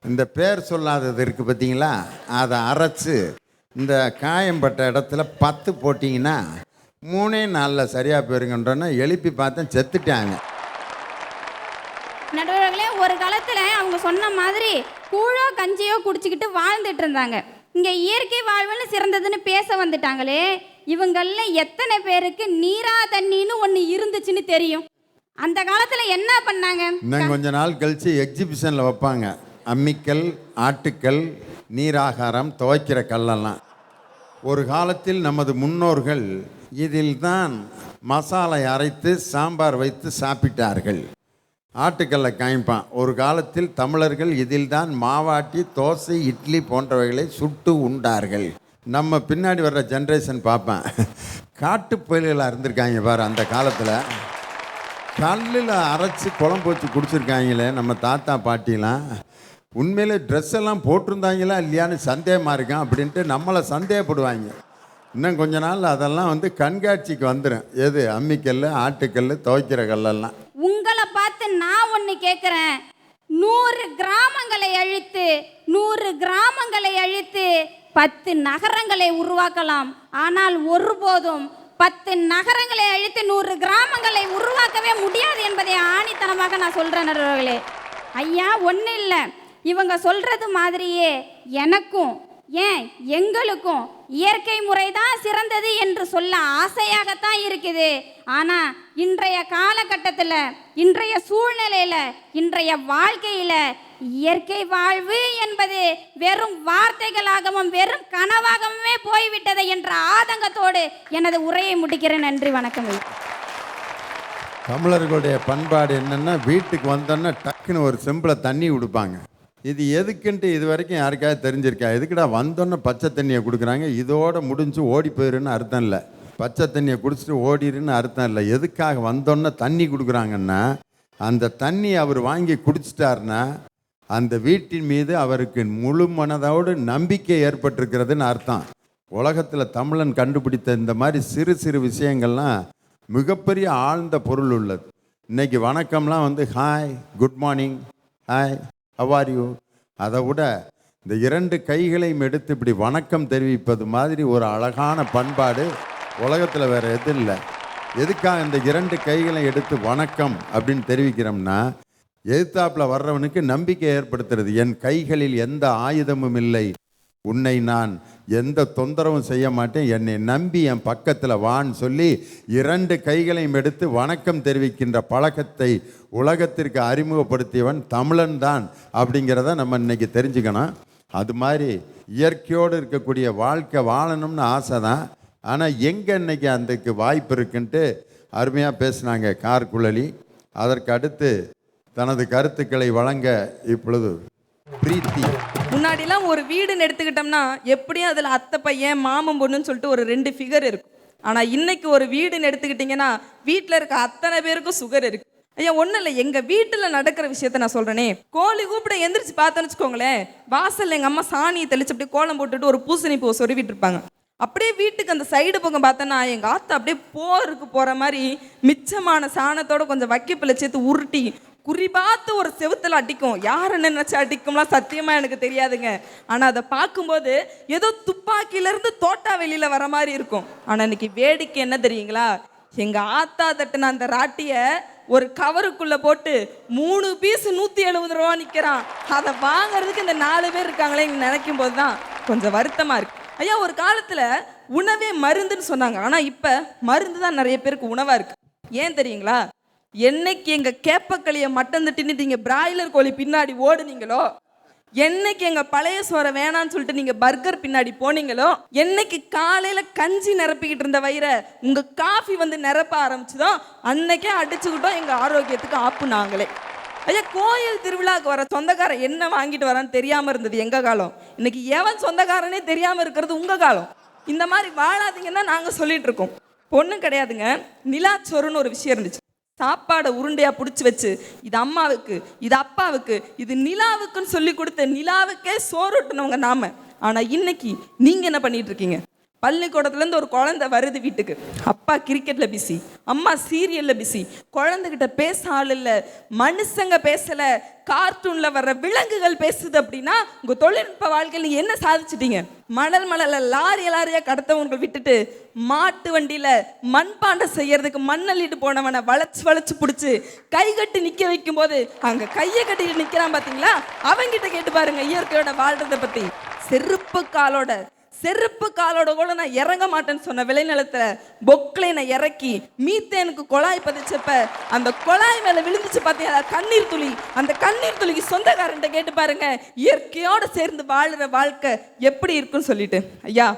இந்த பேர் சொல்லாதது இருக்குது பார்த்தீங்களா, அதை அரைச்சி இந்த காயம்பட்ட இடத்துல 10 போட்டிங்கன்னா 3 நாளில் சரியாக போயிருங்கன்றோன்னா எழுப்பி பார்த்தேன், செத்துட்டாங்க. நடுவர்களே, ஒரு காலத்தில் அவங்க சொன்ன மாதிரி கூழோ கஞ்சியோ குடிச்சிக்கிட்டு வாழ்ந்துட்டு இருந்தாங்க. இங்கே இயற்கை வாழ்வுன்னு சிறந்ததுன்னு பேச வந்துட்டாங்களே, இவங்களில் எத்தனை பேருக்கு நீரா தண்ணின்னு ஒன்று இருந்துச்சுன்னு தெரியும்? அந்த காலத்தில் என்ன பண்ணாங்க? இன்னும் கொஞ்ச நாள் கழித்து எக்ஸிபிஷனில் வைப்பாங்க, அம்மிக்கல், ஆட்டுக்கல், நீராகாரம், துவைக்கிற கல்லெல்லாம். ஒரு காலத்தில் நமது முன்னோர்கள் இதில் தான் மசாலை அரைத்து சாம்பார் வைத்து சாப்பிட்டார்கள். ஆட்டுக்கல்லை காய்ப்பான். ஒரு காலத்தில் தமிழர்கள் இதில்தான் மாவாட்டி தோசை இட்லி போன்றவைகளை சுட்டு உண்டார்கள். நம்ம பின்னாடி வர்ற ஜென்ரேஷன் பார்ப்பேன், காட்டு பயிர்களாக இருந்திருக்காங்க பாரு. அந்த காலத்தில் கல்லில் அரைச்சி குழம்பு வச்சு குடிச்சிருக்காங்களே நம்ம தாத்தா பாட்டிலாம். உண்மையிலே ட்ரெஸ் எல்லாம் போட்டிருந்தாங்களா இல்லையான்னு சந்தேகமாக இருக்கான் அப்படின்ட்டு நம்மளை சந்தேகப்படுவாங்க. இன்னும் கொஞ்ச நாள் அதெல்லாம் வந்து கண்காட்சிக்கு வந்துடும். எது அம்மிக்கல், ஆட்டுக்கல், துவைக்கிற கல்லெல்லாம். உங்களை பார்த்து நான் ஒன்று கேட்குறேன். 100 கிராமங்களை அழித்து 10 நகரங்களை உருவாக்கலாம். ஆனால் ஒருபோதும் 10 நகரங்களை அழித்து 100 கிராமங்களை உருவாக்கவே முடியாது என்பதை ஆணித்தனமாக நான் சொல்கிறேன் நண்பர்களே. ஐயா, ஒன்றும் இல்லை, இவங்க சொல்கிறது மாதிரியே எனக்கும் ஏன் எங்களுக்கும் இயற்கை முறைதான் சிறந்தது என்று சொல்ல ஆசையாகத்தான் இருக்குது. ஆனால் இன்றைய காலகட்டத்தில், இன்றைய சூழ்நிலையில், இன்றைய வாழ்க்கையில் இயற்கை வாழ்வு என்பது வெறும் வார்த்தைகளாகவும் வெறும் கனவாகவே போய்விட்டது என்ற ஆதங்கத்தோடு எனது உரையை முடிக்கிறேன். நன்றி, வணக்கம். தமிழர்களுடைய பண்பாடு என்னென்னா, வீட்டுக்கு வந்தோன்னா டக்குன்னு ஒரு செம்பில் தண்ணி கொடுப்பாங்க. இது எதுக்குன்ட்டு இது வரைக்கும் யாருக்காவது தெரிஞ்சிருக்கா? எதுக்குடா வந்தோன்னே பச்சை தண்ணியை கொடுக்குறாங்க? இதோடு முடிஞ்சு ஓடி போயிருன்னு அர்த்தம் இல்லை. பச்சை தண்ணியை குடிச்சிட்டு ஓடிடுன்னு அர்த்தம் இல்லை. எதுக்காக வந்தோன்னே தண்ணி கொடுக்குறாங்கன்னா, அந்த தண்ணி அவர் வாங்கி குடிச்சிட்டாருன்னா அந்த வீட்டின் மீது அவருக்கு முழு மனதோடு நம்பிக்கை ஏற்பட்டிருக்கிறதுன்னு அர்த்தம். உலகத்தில் தமிழன் கண்டுபிடித்த இந்த மாதிரி சிறு சிறு விஷயங்கள்லாம் மிகப்பெரிய ஆழ்ந்த பொருள் உள்ளது. இன்றைக்கி வணக்கம்லாம் வந்து hi, good morning, hi, how are you. அதை விட இந்த 2 கைகளையும் எடுத்து இப்படி வணக்கம் தெரிவிப்பது மாதிரி ஒரு அழகான பண்பாடு உலகத்தில் வேறு எதுவும் இல்லை. எதுக்காக இந்த 2 கைகளை எடுத்து வணக்கம் அப்படின்னு தெரிவிக்கிறோம்னா, எதிர்த்தாப்பில் வர்றவனுக்கு நம்பிக்கை ஏற்படுத்துறது. என் கைகளில் எந்த ஆயுதமும் இல்லை, உன்னை நான் எந்த தொந்தரவும் செய்ய மாட்டேன், என்னை நம்பி என் பக்கத்தில் வான்னு சொல்லி 2 கைகளையும் எடுத்து வணக்கம் தெரிவிக்கின்ற பழக்கத்தை உலகத்திற்கு அறிமுகப்படுத்தியவன் தமிழன் தான் அப்படிங்கிறத நம்ம இன்னைக்கு தெரிஞ்சுக்கணும். அது மாதிரி இயற்கையோடு இருக்கக்கூடிய வாழ்க்கை வாழணும்னு ஆசை தான். ஆனால் எங்கே இன்னைக்கு அதுக்கு வாய்ப்பு இருக்குன்ட்டு அருமையாக பேசினாங்க கார்குழலி. அதற்கு அடுத்து தனது கருத்துக்களை வழங்க இப்பொழுது பிரீத்தி. முன்னாடிலாம் ஒரு வீடுன்னு எடுத்துக்கிட்டோம்னா எப்படியும் அதில் அத்தை பையன் மாமன் பொண்ணுன்னு சொல்லிட்டு ஒரு 2 ஃபிகர் இருக்கும். ஆனால் இன்னைக்கு ஒரு வீடுன்னு எடுத்துக்கிட்டிங்கன்னா வீட்டில் இருக்க அத்தனை பேருக்கும் சுகர் இருக்கு. ஐயா, ஒன்றும் இல்லை, எங்கள் வீட்டில் நடக்கிற விஷயத்த நான் சொல்கிறேனே. கோழி கூப்பிட எந்திரிச்சு பார்த்தோன்னு வச்சுக்கோங்களேன், வாசலில் எங்கள் அம்மா சாணியை தெளிச்சு அப்படியே கோலம் போட்டுட்டு ஒரு பூசணி பூ சொருவிட்டு இருப்பாங்க. அப்படியே வீட்டுக்கு அந்த சைடு பக்கம் பார்த்தோன்னா எங்கள் ஆத்தா அப்படியே போருக்கு போகிற மாதிரி மிச்சமான சாணத்தோட கொஞ்சம் வைக்கப்பில் சேர்த்து உருட்டி குறிபாத்து ஒரு செவுத்தில் அடிக்கும். யார் என்ன நினச்சி அடிக்கும்லாம் சத்தியமாக எனக்கு தெரியாதுங்க. ஆனால் அதை பார்க்கும்போது ஏதோ துப்பாக்கியிலேருந்து தோட்டா வெளியில் வர மாதிரி இருக்கும். ஆனால் இன்னைக்கு வேடிக்கை என்ன தெரியுங்களா? எங்கள் ஆத்தா தட்டுன அந்த ராட்டியை ஒரு கவருக்குள்ளே போட்டு 3 பீஸ் 170 ரூபா நிற்கிறான். அதை வாங்கிறதுக்கு இந்த 4 பேர் இருக்காங்களே நினைக்கும் போது தான் கொஞ்சம் வருத்தமாக இருக்கு. ஐயா, ஒரு காலத்தில் உணவே மருந்துன்னு சொன்னாங்க. ஆனால் இப்போ மருந்து தான் நிறைய பேருக்கு உணவாக இருக்குது. ஏன் தெரியுங்களா? என்னைக்கு எங்கள் கேப்பக்களியை மட்டன் தட்டின்னு நீங்கள் பிராய்லர் கோழி பின்னாடி ஓடுனீங்களோ, என்னைக்கு எங்கள் பழைய சோறை வேணான்னு சொல்லிட்டு நீங்கள் பர்கர் பின்னாடி போனீங்களோ, என்னைக்கு காலையில் கஞ்சி நிரப்பிக்கிட்டு இருந்த வயிறை உங்கள் காஃபி வந்து நிரப்ப ஆரம்பிச்சுதோ, அன்னைக்கே அடிச்சுக்கிட்டோம் எங்கள் ஆரோக்கியத்துக்கு ஆப்பு நாங்களே. ஐயா, கோயில் திருவிழாவுக்கு வர சொந்தக்காரன் என்ன வாங்கிட்டு வரான்னு தெரியாமல் இருந்தது எங்கள் காலம். இன்னைக்கு எவன் சொந்தக்காரனே தெரியாமல் இருக்கிறது உங்கள் காலம். இந்த மாதிரி வாழாதீங்கன்னா நாங்கள் சொல்லிட்டு இருக்கோம். பொண்ணும் கிடையாதுங்க, நிலாச்சோறுன்னு ஒரு விஷயம் இருந்துச்சு. சாப்பாடை உருண்டையாக பிடிச்சி வச்சு இது அம்மாவுக்கு, இது அப்பாவுக்கு, இது நிலாவுக்குன்னு சொல்லி கொடுத்த நிலாவுக்கே சோறுட்டினவங்க நாம. ஆனால் இன்னைக்கு நீங்கள் என்ன பண்ணிட்டு இருக்கீங்க? பள்ளிக்கூடத்துலேருந்து ஒரு குழந்தை வருது வீட்டுக்கு, அப்பா கிரிக்கெட்டில் பிஸி, அம்மா சீரியலில் பிஸி, குழந்தைகிட்ட பேச ஆள் இல்லை, மனுஷங்க பேசலை, கார்ட்டூனில் வர்ற விலங்குகள் பேசுது. அப்படின்னா உங்கள் தொழில்நுட்ப வாழ்க்கையில் நீங்கள் என்ன சாதிச்சிட்டீங்க? மணலில் லாரியாக கடத்தவங்க விட்டுட்டு மாட்டு வண்டியில் மண்பாண்டம் செய்யறதுக்கு மண்ணள்ளிட்டு போனவனை வளைச்சு பிடிச்சி கை கட்டி நிற்க வைக்கும் போது அங்கே கையை கட்டிட்டு நிற்கிறான் பார்த்தீங்களா? அவங்கிட்ட கேட்டு பாருங்க இயற்கையோட வாழ்றதை பற்றி. செருப்பு காலோட கூட நான் இறங்க மாட்டேன்னு சொன்ன விளைநிலத்தில் பொக்லைனை இறக்கி மீத்தேனுக்கு குழாய் பதிச்சப்ப அந்த குழாய் மேலே விழுந்துச்சு பார்த்தீங்கன்னா கண்ணீர் துளி. அந்த கண்ணீர் துளிக்கு சொந்தக்காரன்ட்ட கேட்டு பாருங்க இயற்கையோடு சேர்ந்து வாழுற வாழ்க்கை எப்படி இருக்குன்னு சொல்லிட்டு. ஐயா,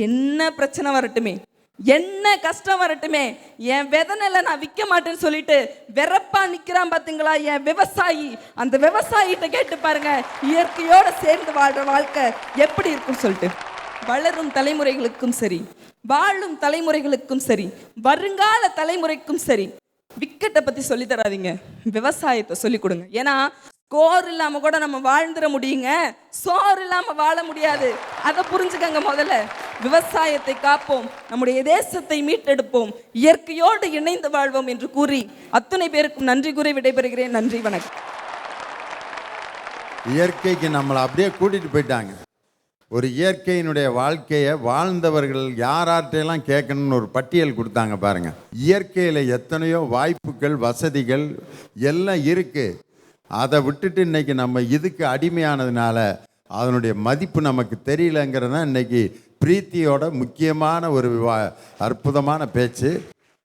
என்ன பிரச்சனை வரட்டுமே, என்ன கஷ்டம் வரட்டுமே, என் விதனில நான் விற்க மாட்டேன்னு சொல்லிட்டு வெறப்பா நிக்கிறான் பாத்தீங்களா என் விவசாயி. அந்த விவசாயிட்ட கேட்டு பாருங்க, இயற்கையோட சேர்ந்து வாழ்ற வாழ்க்கை எப்படி இருக்குன்னு சொல்லிட்டு. வளரும் தலைமுறைகளுக்கும் சரி, வாழும் தலைமுறைகளுக்கும் சரி, வருங்கால தலைமுறைக்கும் சரி, விக்கெட்டை பத்தி சொல்லி தராதீங்க, விவசாயத்தை சொல்லி கொடுங்க. ஏன்னா ஸ்கோர் இல்லாம கூட நம்ம வாழ்ந்துட முடியுங்க, சோறு இல்லாம வாழ முடியாது. அதை புரிஞ்சுக்கங்க. முதல்ல விவசாயத்தை காப்போம், நம்முடைய தேசத்தை மீட்டெடுப்போம், இயற்கையோடு இணைந்து வாழ்வோம் என்று கூறி அத்தனை பேருக்கும் நன்றி கூறி விடைபெறுகிறேன். நன்றி, வணக்கம். இயற்கைக்கு நம்மளை அப்படியே கூட்டிகிட்டு போயிட்டாங்க. ஒரு இயற்கையினுடைய வாழ்க்கையை வாழ்ந்தவர்கள் யார்கிட்டையெல்லாம் கேட்கணும்னு ஒரு பட்டியல் கொடுத்தாங்க பாருங்கள். இயற்கையில் எத்தனையோ வாய்ப்புகள் வசதிகள் எல்லாம் இருக்குது. அதை விட்டுட்டு இன்றைக்கி நம்ம இதுக்கு அடிமையானதுனால அதனுடைய மதிப்பு நமக்கு தெரியலங்கிறது தான் இன்றைக்கி பிரீத்தியோட முக்கியமான ஒரு அற்புதமான பேச்சு.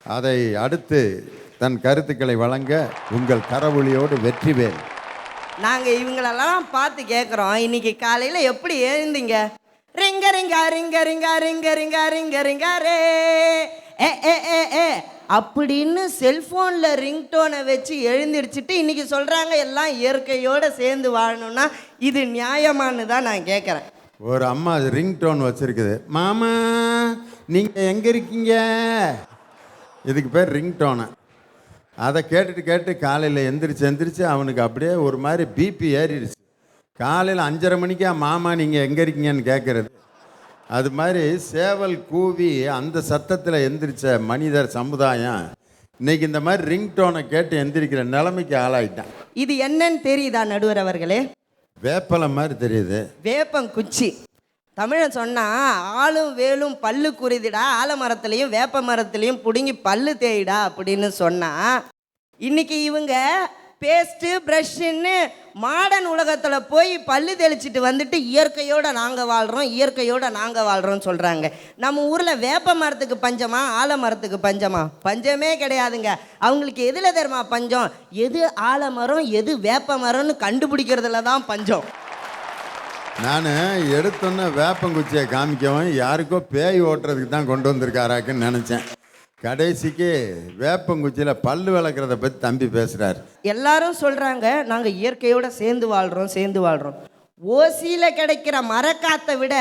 அதை அடுத்து தன் கருத்துக்களை வழங்க உங்கள் கரவொலியோடு வெற்றிவேல். நாங்கள் இவங்களெல்லாம் பார்த்து கேட்குறோம், இன்னைக்கு காலையில் எப்படி எழுந்தீங்க? ரிங்க ரிங்கா ரிங்க ரிங்கா ரிங்க ரிங்கா ரிங்க ரிங்கா ரே ஏ ஏ ஏ ஏ அப்படின்னு செல்ஃபோனில் ரிங்டோனை வச்சு எழுந்திரிச்சிட்டு இன்னைக்கு சொல்கிறாங்க எல்லாம் இயற்கையோடு சேர்ந்து வாழணும்னா இது நியாயமானு தான் நான் கேட்குறேன். ஒரு அம்மா ரிங்டோன் வச்சுருக்குது, மாமா நீங்கள் எங்கே இருக்கீங்க, இதுக்கு பேர் ரிங்டோனு. அதை கேட்டு காலையில் எந்திரிச்சு அவனுக்கு அப்படியே ஒரு மாதிரி பிபி ஏறிடுச்சு. காலையில் 5:30 மணிக்கா மாமா நீங்கள் எங்கே இருக்கீங்கன்னு கேட்குறது. அது மாதிரி சேவல் கூவி அந்த சத்தத்தில் எந்திரிச்ச மனிதர் சமுதாயம் இன்னைக்கு இந்த மாதிரி ரிங்டோனை கேட்டு எந்திரிக்கிற நிலைமைக்கு ஆளாயிட்டான். இது என்னன்னு தெரியுதா நடுவர் அவர்களே? வேப்பலை மாதிரி தெரியுது. வேப்பங்குச்சி. தமிழன் சொன்னால் ஆளும் வேலும் பல்லு குறிதிடா, ஆலமரத்துலேயும் வேப்ப மரத்துலேயும் பிடுங்கி பல்லு தேயிடா அப்படின்னு சொன்னால், இன்றைக்கி இவங்க பேஸ்ட்டு ப்ரஷ்ஷுன்னு மாடர்ன் உலகத்தில் போய் பல்லு தெளிச்சிட்டு வந்துட்டு இயற்கையோடு நாங்கள் வாழ்கிறோம், இயற்கையோடு நாங்கள் வாழ்கிறோம்னு சொல்கிறாங்க. நம்ம ஊரில் வேப்ப மரத்துக்கு பஞ்சமா, ஆலமரத்துக்கு பஞ்சமா? பஞ்சமே கிடையாதுங்க. அவங்களுக்கு எதில் தெரியுமா பஞ்சம்? எது ஆலமரம் எது வேப்ப மரம்னு கண்டுபிடிக்கிறதுல தான் பஞ்சம். நான் எடுத்தோன்னே வேப்பங்குச்சியை காமிக்கவும் யாருக்கோ பேய் ஓட்டுறதுக்கு தான் கொண்டு வந்திருக்காராக்குன்னு நினச்சேன். கடைசிக்கு வேப்பங்குச்சியில் பல்லு விளக்குறத பற்றி தம்பி பேசுகிறார். எல்லாரும் சொல்கிறாங்க நாங்கள் இயற்கையோடு சேர்ந்து வாழ்கிறோம். ஓசியில் கிடைக்கிற மரக்காற்றை விட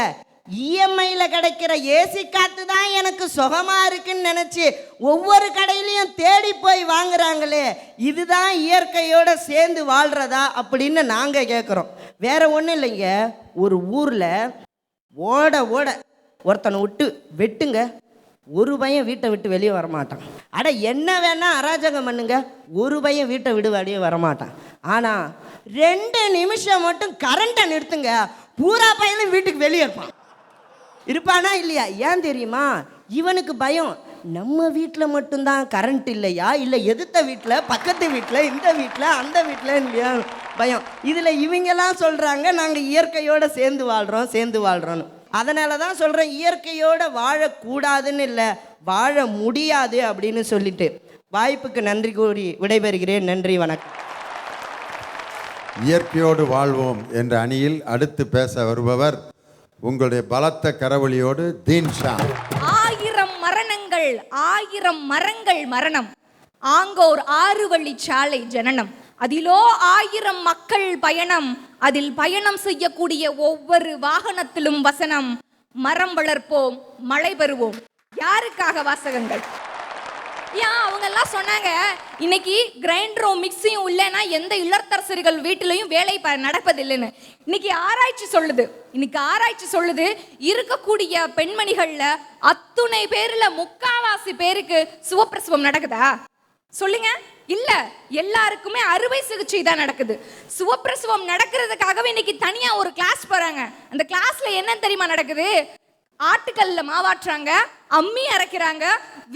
இஎம்ஐயில் கிடைக்கிற ஏசி காற்று தான் எனக்கு சுகமாக இருக்குன்னு நினச்சி ஒவ்வொரு கடையிலையும் தேடி போய் வாங்குறாங்களே, இதுதான் இயற்கையோடு சேர்ந்து வாழ்கிறதா அப்படின்னு நாங்கள் கேட்குறோம். வேற ஒன்றும் இல்லைங்க. ஒரு ஊரில் ஓட ஒருத்தனை விட்டு வெட்டுங்க, ஒரு பையன் வீட்டை விட்டு வெளியே வரமாட்டான். அட என்ன வேணா அராஜகம் பண்ணுங்க, ஒரு பையன் வீட்டை விட்டு வெளியே வரமாட்டான். ஆனால் 2 நிமிஷம் மட்டும் கரண்ட்டை நிறுத்துங்க, பூரா பையனும் வீட்டுக்கு வெளியே இருப்பானா இல்லையா? ஏன் தெரியுமா? இவனுக்கு பயம், நம்ம வீட்டில் மட்டும்தான் கரண்ட் இல்லையா, இல்லை எதிர்த்த வீட்டில், பக்கத்து வீட்டில், இந்த வீட்டில், அந்த வீட்டில் இல்லையா பயம். இதில் இவங்கெல்லாம் சொல்கிறாங்க நாங்கள் இயற்கையோடு சேர்ந்து வாழ்கிறோன்னு. அதனால தான் சொல்கிறேன், இயற்கையோடு வாழக்கூடாதுன்னு இல்லை, வாழ முடியாது அப்படின்னு சொல்லிட்டு வாய்ப்புக்கு நன்றி கூறி விடைபெறுகிறேன். நன்றி, வணக்கம். இயற்கையோடு வாழ்வோம் என்ற அணியில் அடுத்து பேச வருபவர் உங்களுடைய பலத்த கரவொலியோடு தீன்ஷா. 1000 மரணங்கள், 1000 மரங்கள் மரணம், ஆங்கோர் 6 வழிச்சாலை ஜனனம், அதிலோ 1000 மக்கள் பயணம், அதில் பயணம் செய்யக்கூடிய ஒவ்வொரு வாகனத்திலும் வசனம், மரம் வளர்ப்போம் மழை பெறுவோம். யாருக்காக வாசகங்கள்? ஏன் அவங்க எல்லாம் சொன்னாங்க இன்னைக்கு கிரைண்டரும் மிக்சியும் இல்லைன்னா எந்த இல்லத்தரசர்கள் வீட்டிலையும் வேலை நடப்பதில்லைன்னு. இன்னைக்கு ஆராய்ச்சி சொல்லுது இருக்கக்கூடிய பெண்மணிகள்ல அத்துணை பேர்ல 3/4 பேருக்கு சுகப்பிரசவம் நடக்குதா? சொல்லுங்க. இல்ல, எல்லாருக்குமே அறுவை சிகிச்சை தான் நடக்குது. சுகப்பிரசவம் நடக்கிறதுக்காகவே இன்னைக்கு தனியா ஒரு கிளாஸ் போறாங்க. அந்த கிளாஸ்ல என்ன தெரியுமா நடக்குது? ஆட்டுக்கல்ல மாவாட்டுறாங்க, அம்மி அரைக்கிறாங்க,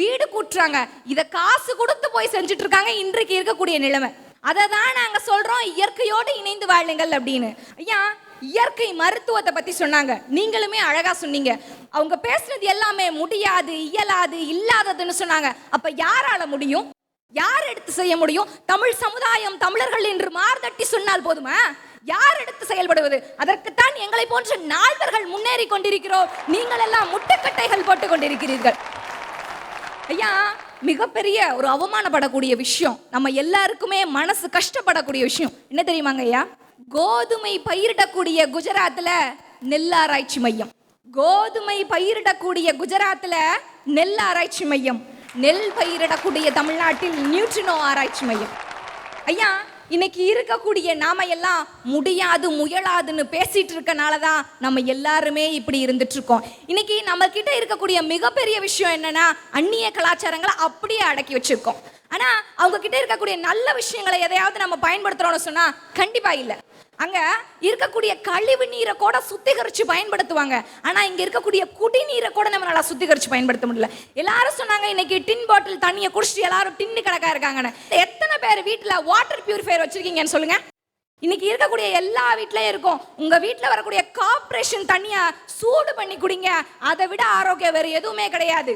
வீடு கூட்டுறாங்க. இதை காசு கொடுத்து போய் செஞ்சுட்டு இருக்காங்க இன்றைக்கு இருக்கக்கூடிய நிலைமை. அதை தான் நாங்க சொல்றோம் இயற்கையோடு இணைந்து வாழுங்கள் அப்படின்னு. ஐயா, இயற்கை மருத்துவத்தை பத்தி சொன்னாங்க, நீங்களுமே அழகா சொன்னீங்க. அவங்க பேசுனது எல்லாமே முடியாது, இயலாது, இல்லாததுன்னு சொன்னாங்க. அப்ப யாரால முடியும்? யார் எடுத்து செய்ய முடியும்? தமிழ் சமுதாயம், தமிழர்கள் என்று மார்தட்டி சொன்னால் போதுமா? யார் எடுத்து செயல்படுவது? அதற்குத்தான் எங்களை போன்ற நால்வர்கள் முன்னேறி கொண்டிருக்கிறோம். நீங்கள் எல்லாம் முட்டுக்கட்டைகள் போட்டுக் கொண்டிருக்கிறீர்கள். ஐயா, மிகப்பெரிய ஒரு அவமானப்படக்கூடிய விஷயம், நம்ம எல்லாருக்குமே மனசு கஷ்டப்படக்கூடிய விஷயம் என்ன தெரியுமாங்க ஐயா? கோதுமை பயிரிடக்கூடிய குஜராத்ல நெல் ஆராய்ச்சி மையம், கோதுமை பயிரிடக்கூடிய குஜராத்ல நெல் ஆராய்ச்சி மையம், நெல் பயிரிடக்கூடிய தமிழ்நாட்டில் நியூட்ரினோ ஆராய்ச்சி மையம். ஐயா, இன்னைக்கு இருக்கக்கூடிய நாம எல்லாம் முடியாது முயலாதுன்னு பேசிட்டு இருக்கனால தான் நம்ம எல்லாருமே இப்படி இருந்துட்டு இருக்கோம். இன்னைக்கு நம்ம கிட்ட இருக்கக்கூடிய மிகப்பெரிய விஷயம் என்னன்னா, அந்நிய கலாச்சாரங்களை அப்படியே அடக்கி வச்சிருக்கோம். ஆனா அவங்க கிட்ட இருக்கக்கூடிய நல்ல விஷயங்களை எதையாவது நம்ம பயன்படுத்துறோம்னு சொன்னா கண்டிப்பா இல்லை. அங்க இருக்கக்கூடிய கழிவு நீரை கூட சுத்திகரிச்சு பயன்படுத்துவாங்க. ஆனா இங்க இருக்கக்கூடிய குடிநீரை கூட நம்ம நல்லா சுத்திகரிச்சு பயன்படுத்த முடியல. எல்லாரும் சொன்னாங்க இன்னைக்கு டின் பாட்டில் தண்ணியை குடிச்சிட்டு எல்லாரும் டின்னு கணக்கா இருக்காங்கன்னு. எத்தனை பேர் வீட்டுல வாட்டர் பியூரிஃபையர் வச்சிருக்கீங்கன்னு சொல்லுங்க. இன்னைக்கு இருக்கக்கூடிய எல்லா வீட்லயும் இருக்கும். உங்க வீட்டுல வரக்கூடிய கார்ப்பரேஷன் தண்ணியை சூடு பண்ணி குடிங்க. அதை விட ஆரோக்கியம் வேற எதுவுமே கிடையாது.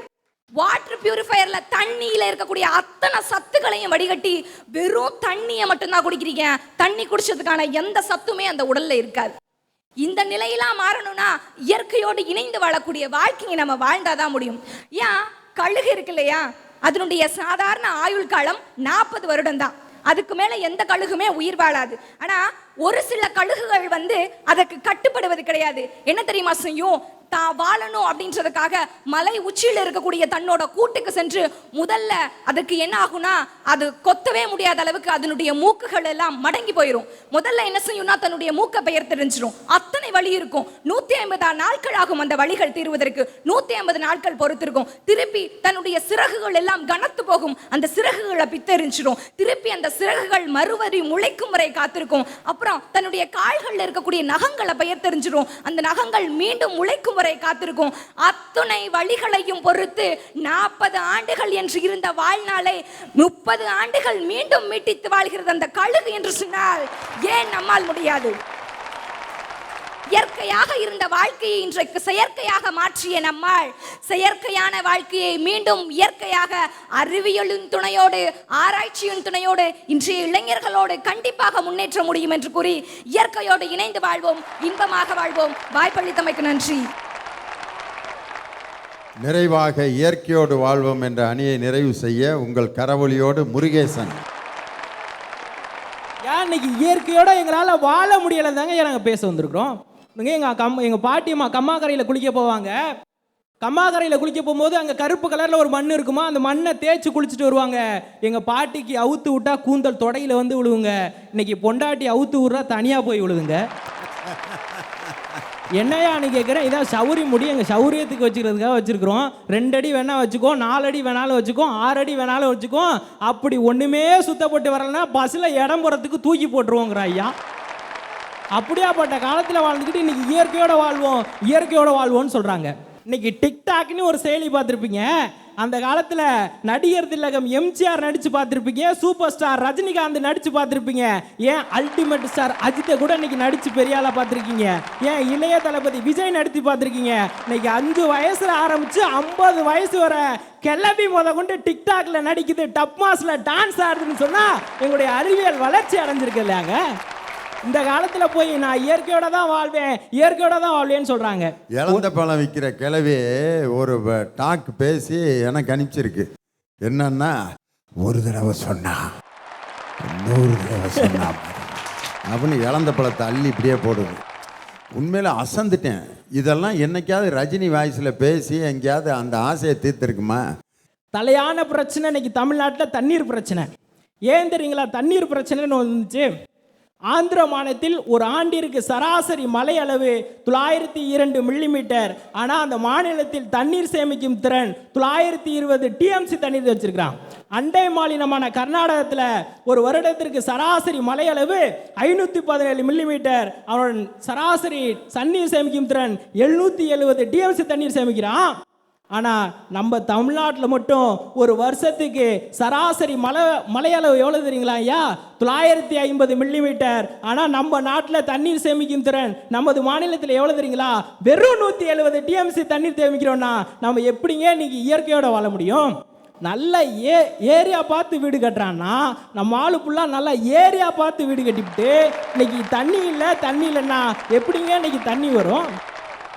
வாட்டர் பியூரிஃபையர்ல தண்ணியில இருக்கக்கூடிய அத்தனை சத்துக்களையும் வடிகட்டி வெறும் தண்ணியை மட்டும்தான் குடிக்கிறீங்க. தண்ணி குடிச்சதுக்கான எந்த சத்துமே அந்த உடல்ல இருக்காது. இந்த நிலையெல்லாம் மாறணும்னா இயற்கையோடு இணைந்து வாழக்கூடிய வாழ்க்கையை நம்ம வாழ்ந்தாதான் முடியும். ஏன் கழுகு இருக்கு இல்லையா, அதனுடைய சாதாரண ஆயுள் காலம் 40 வருடம் தான். அதுக்கு மேல எந்த கழுகுமே உயிர் வாழாது. ஆனா ஒரு சில கழுகுகள் அதற்கு கட்டுப்படுவது கிடையாது. என்ன தெரியுமா செய்யும்? தான் வாழணும் அப்படின்றதுக்காக மலை உச்சியில் இருக்கக்கூடிய தன்னோட கூட்டுக்கு சென்று முதல்ல அதுக்கு என்ன ஆகும்னா, அது கொத்தவே முடியாத அளவுக்கு அதனுடைய மூக்குகள் எல்லாம் மடங்கி போயிடும். முதல்ல என்ன செய்யும்னா, தன்னுடைய மூக்கை பெயர் தெரிஞ்சிடும். அத்தனை வலி இருக்கும். 150 நாட்கள் ஆகும் அந்த வலிகள் தீர்வதற்கு. 150 நாட்கள் பொறுத்திருக்கும். திருப்பி தன்னுடைய சிறகுகள் எல்லாம் கனத்து போகும். அந்த சிறகுகளை பித்தெரிஞ்சிடும். திருப்பி அந்த சிறகுகள் மறுவரி முளைக்கும் வரை காத்திருக்கும். அப்புறம் தன்னுடைய கால்களில் இருக்கக்கூடிய நகங்களை பெயர் தெரிஞ்சிடும். அந்த நகங்கள் மீண்டும் முளைக்கும் வரை காத்திருக்கும். அத்துணை வழிகளையும் பொறுத்து 40 ஆண்டுகள் என்று இருந்த வாழ்நாளை 30 ஆண்டுகள் மீண்டும் மீட்டித்து வாழ்கிறது அந்த கழுகு என்று சொன்னால் ஏன் நம்மால் முடியாது? இயற்கையாக இருந்த வாழ்க்கையை இன்றைக்கு செயற்கையாக மாற்றிய நம்மால் செயற்கையான வாழ்க்கையை மீண்டும் இயற்கையாக அறிவியலின் துணையோடு ஆராய்ச்சியின் துணையோடு இன்றைய இளைஞர்களோடு கண்டிப்பாக முன்னேற்ற முடியும் என்று கூறி இயற்கையோடு இணைந்து வாழ்வோம், இன்பமாக வாழ்வோம். வாய்ப்பளித்தமைக்கு நன்றி. நிறைவாக இயற்கையோடு வாழ்வோம் என்ற அணியை நிறைவு செய்ய உங்கள் கரவொலியோடு முருகேசன். ஏன் இன்னைக்கு இயற்கையோட எங்களால் வாழ முடியலை தாங்க நாங்கள் பேச வந்திருக்கிறோம். எங்கள் பாட்டியம்மா கம்மாக்கரையில் குளிக்க போவாங்க. கம்மாக்கரையில் குளிக்க போகும்போது அங்கே கருப்பு கலரில் ஒரு மண் இருக்குமா, அந்த மண்ணை தேய்ச்சி குளிச்சுட்டு வருவாங்க. எங்கள் பாட்டிக்கு அவுத்து விட்டா கூந்தல் தொடையில் விழுவுங்க. இன்னைக்கு பொண்டாட்டி அவுத்து விட்றா தனியாக போய் விழுவுங்க. என்னையான்னு கேட்குறேன். இதான் சௌரி முடி எங்கள் சௌரியத்துக்கு வச்சுக்கிறதுக்காக வச்சுருக்குறோம். 2 அடி வேணால் வச்சுக்கோ, 4 அடி வேணாலும் வச்சுக்கோ, 6 அடி வேணாலும் வச்சுக்கோ. அப்படி ஒன்றுமே சுத்தப்பட்டு வரலன்னா பஸ்ஸில் இடம் போகிறதுக்கு தூக்கி போட்டுருவோங்கிற ஐயா. அப்படியாப்பட்ட காலத்தில் வாழ்ந்துக்கிட்டு இன்னைக்கு இயற்கையோட வாழ்வோம், இயற்கையோட வாழ்வோம்னு சொல்கிறாங்க. இன்னைக்கு டிக்டாக்னு ஒரு செயலி பார்த்துருப்பீங்க. அந்த காலத்தில் நடிகர் திலகம் எம்ஜிஆர் நடித்து பார்த்துருப்பீங்க, சூப்பர் ஸ்டார் ரஜினிகாந்த் நடித்து பார்த்துருப்பீங்க, ஏன் அல்டிமேட் ஸ்டார் அஜித்தை கூட இன்னைக்கு நடித்து பெரிய ஆளாக பார்த்துருக்கீங்க, ஏன் இளைய தளபதி விஜய் நடித்து பார்த்துருக்கீங்க. இன்னைக்கு 5 வயசுல ஆரம்பித்து 50 வயசு வர கிளம்பி கொண்டு டிக்டாக்ல நடிக்குது, டப் மாஸ்ல டான்ஸ் ஆடுதுன்னு சொன்னால் எங்களுடைய அறிவியல் வளர்ச்சி அடைஞ்சிருக்கு இல்லையாங்க. இந்த காலத்துல போய் நான் இயற்கையோட தான் வாழ்வேன், இயற்கையோட தான் வாழ்வேன்னு சொல்றாங்க. இழந்த பழம் விற்கிற கிளவி ஒரு டாக் பேசி எனக்கு அனுப்பிச்சிருக்கு. என்னன்னா, ஒரு தடவை சொன்னா 100 தடவை சொன்னா அப்படின்னு இழந்த பழத்தை அள்ளி இப்படியே போடுது. உண்மையில அசந்துட்டேன். இதெல்லாம் என்னைக்காவது ரஜினி வாய்ஸில் பேசி எங்கேயாவது அந்த ஆசையை தீர்த்திருக்குமா? தலையான பிரச்சனை இன்னைக்கு தமிழ்நாட்டில் தண்ணீர் பிரச்சனை. ஏன் தெரியுங்களா? தண்ணீர் பிரச்சனைன்னு வந்துச்சு. ஆந்திர மாநிலத்தில் ஒரு ஆண்டிற்கு சராசரி மழை அளவு 902 மில்லிமீட்டர். ஆனால் அந்த மாநிலத்தில் தண்ணீர் சேமிக்கும் திறன் 920 டிஎம்சி தண்ணீர் வச்சிருக்கிறான். அண்டை மாநிலமான கர்நாடகத்தில் ஒரு வருடத்திற்கு சராசரி மழை அளவு 517 மில்லிமீட்டர். அவன் சராசரி தண்ணீர் சேமிக்கும் திறன் 770 டிஎம்சி தண்ணீர் சேமிக்கிறான். ஆனால் நம்ம தமிழ்நாட்டில் மட்டும் ஒரு வருஷத்துக்கு சராசரி மழையளவு எவ்வளோ தெரியுங்களா ஐயா? 950 மில்லிமீட்டர். ஆனால் நம்ம நாட்டில் தண்ணீர் சேமிக்கும் திறன் நமது மாநிலத்தில் எவ்வளோ தெரியுங்களா? வெறும் 170 டிஎம்சி தண்ணீர் சேமிக்கிறோன்னா நம்ம எப்படிங்க இன்னைக்கு இயற்கையோட வாழ முடியும்? நல்ல ஏரியா பார்த்து வீடு கட்டுறான்னா நம்ம ஆளு ஃபுல்லாக நல்லா ஏரியா பார்த்து வீடு கட்டிவிட்டு இன்னைக்கு தண்ணி இல்லைன்னா எப்படிங்க இன்னைக்கு தண்ணி வரும்?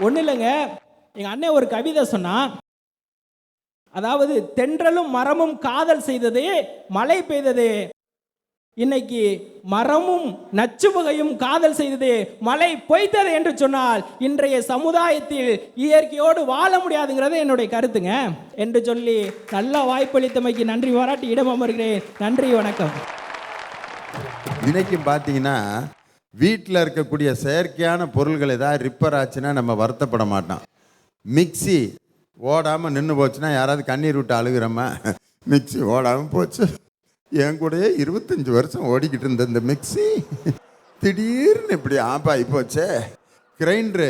ஒன்றும் இல்லைங்க. எங்கள் அண்ணன் ஒரு கவிதை சொன்னான். அதாவது தென்றலும் மரமும் காதல் செய்தது, மழை பெய்தது. இன்னைக்கு மரமும் நச்சுவகையும் காதல் செய்தது, மழை பொய்த்தது என்று சொன்னால் இன்றைய சமுதாயத்தில் இயற்கையோடு வாழ முடியாதுங்கிறது என்னுடைய கருத்துங்க என்று சொல்லி நல்ல வாய்ப்பளித்தமைக்கு நன்றி பாராட்டி இடம் அமர்கிறேன். நன்றி, வணக்கம். இன்னைக்கும் பார்த்தீங்கன்னா வீட்டில் இருக்கக்கூடிய செயற்கையான பொருள்கள் ஏதாவது ரிப்பேர் ஆச்சுன்னா நம்ம வருத்தப்பட மாட்டோம். மிக்ஸி ஓடாமல் நின்று போச்சுன்னா யாராவது கண்ணீர் விட்டு அழுகிறோமா? மிக்ஸி ஓடாமல் போச்சு, என் கூடயே 25 வருஷம் ஓடிக்கிட்டு இருந்த இந்த மிக்ஸி திடீர்னு இப்படி ஆஃப் ஆகி போச்சே. கிரைண்டரு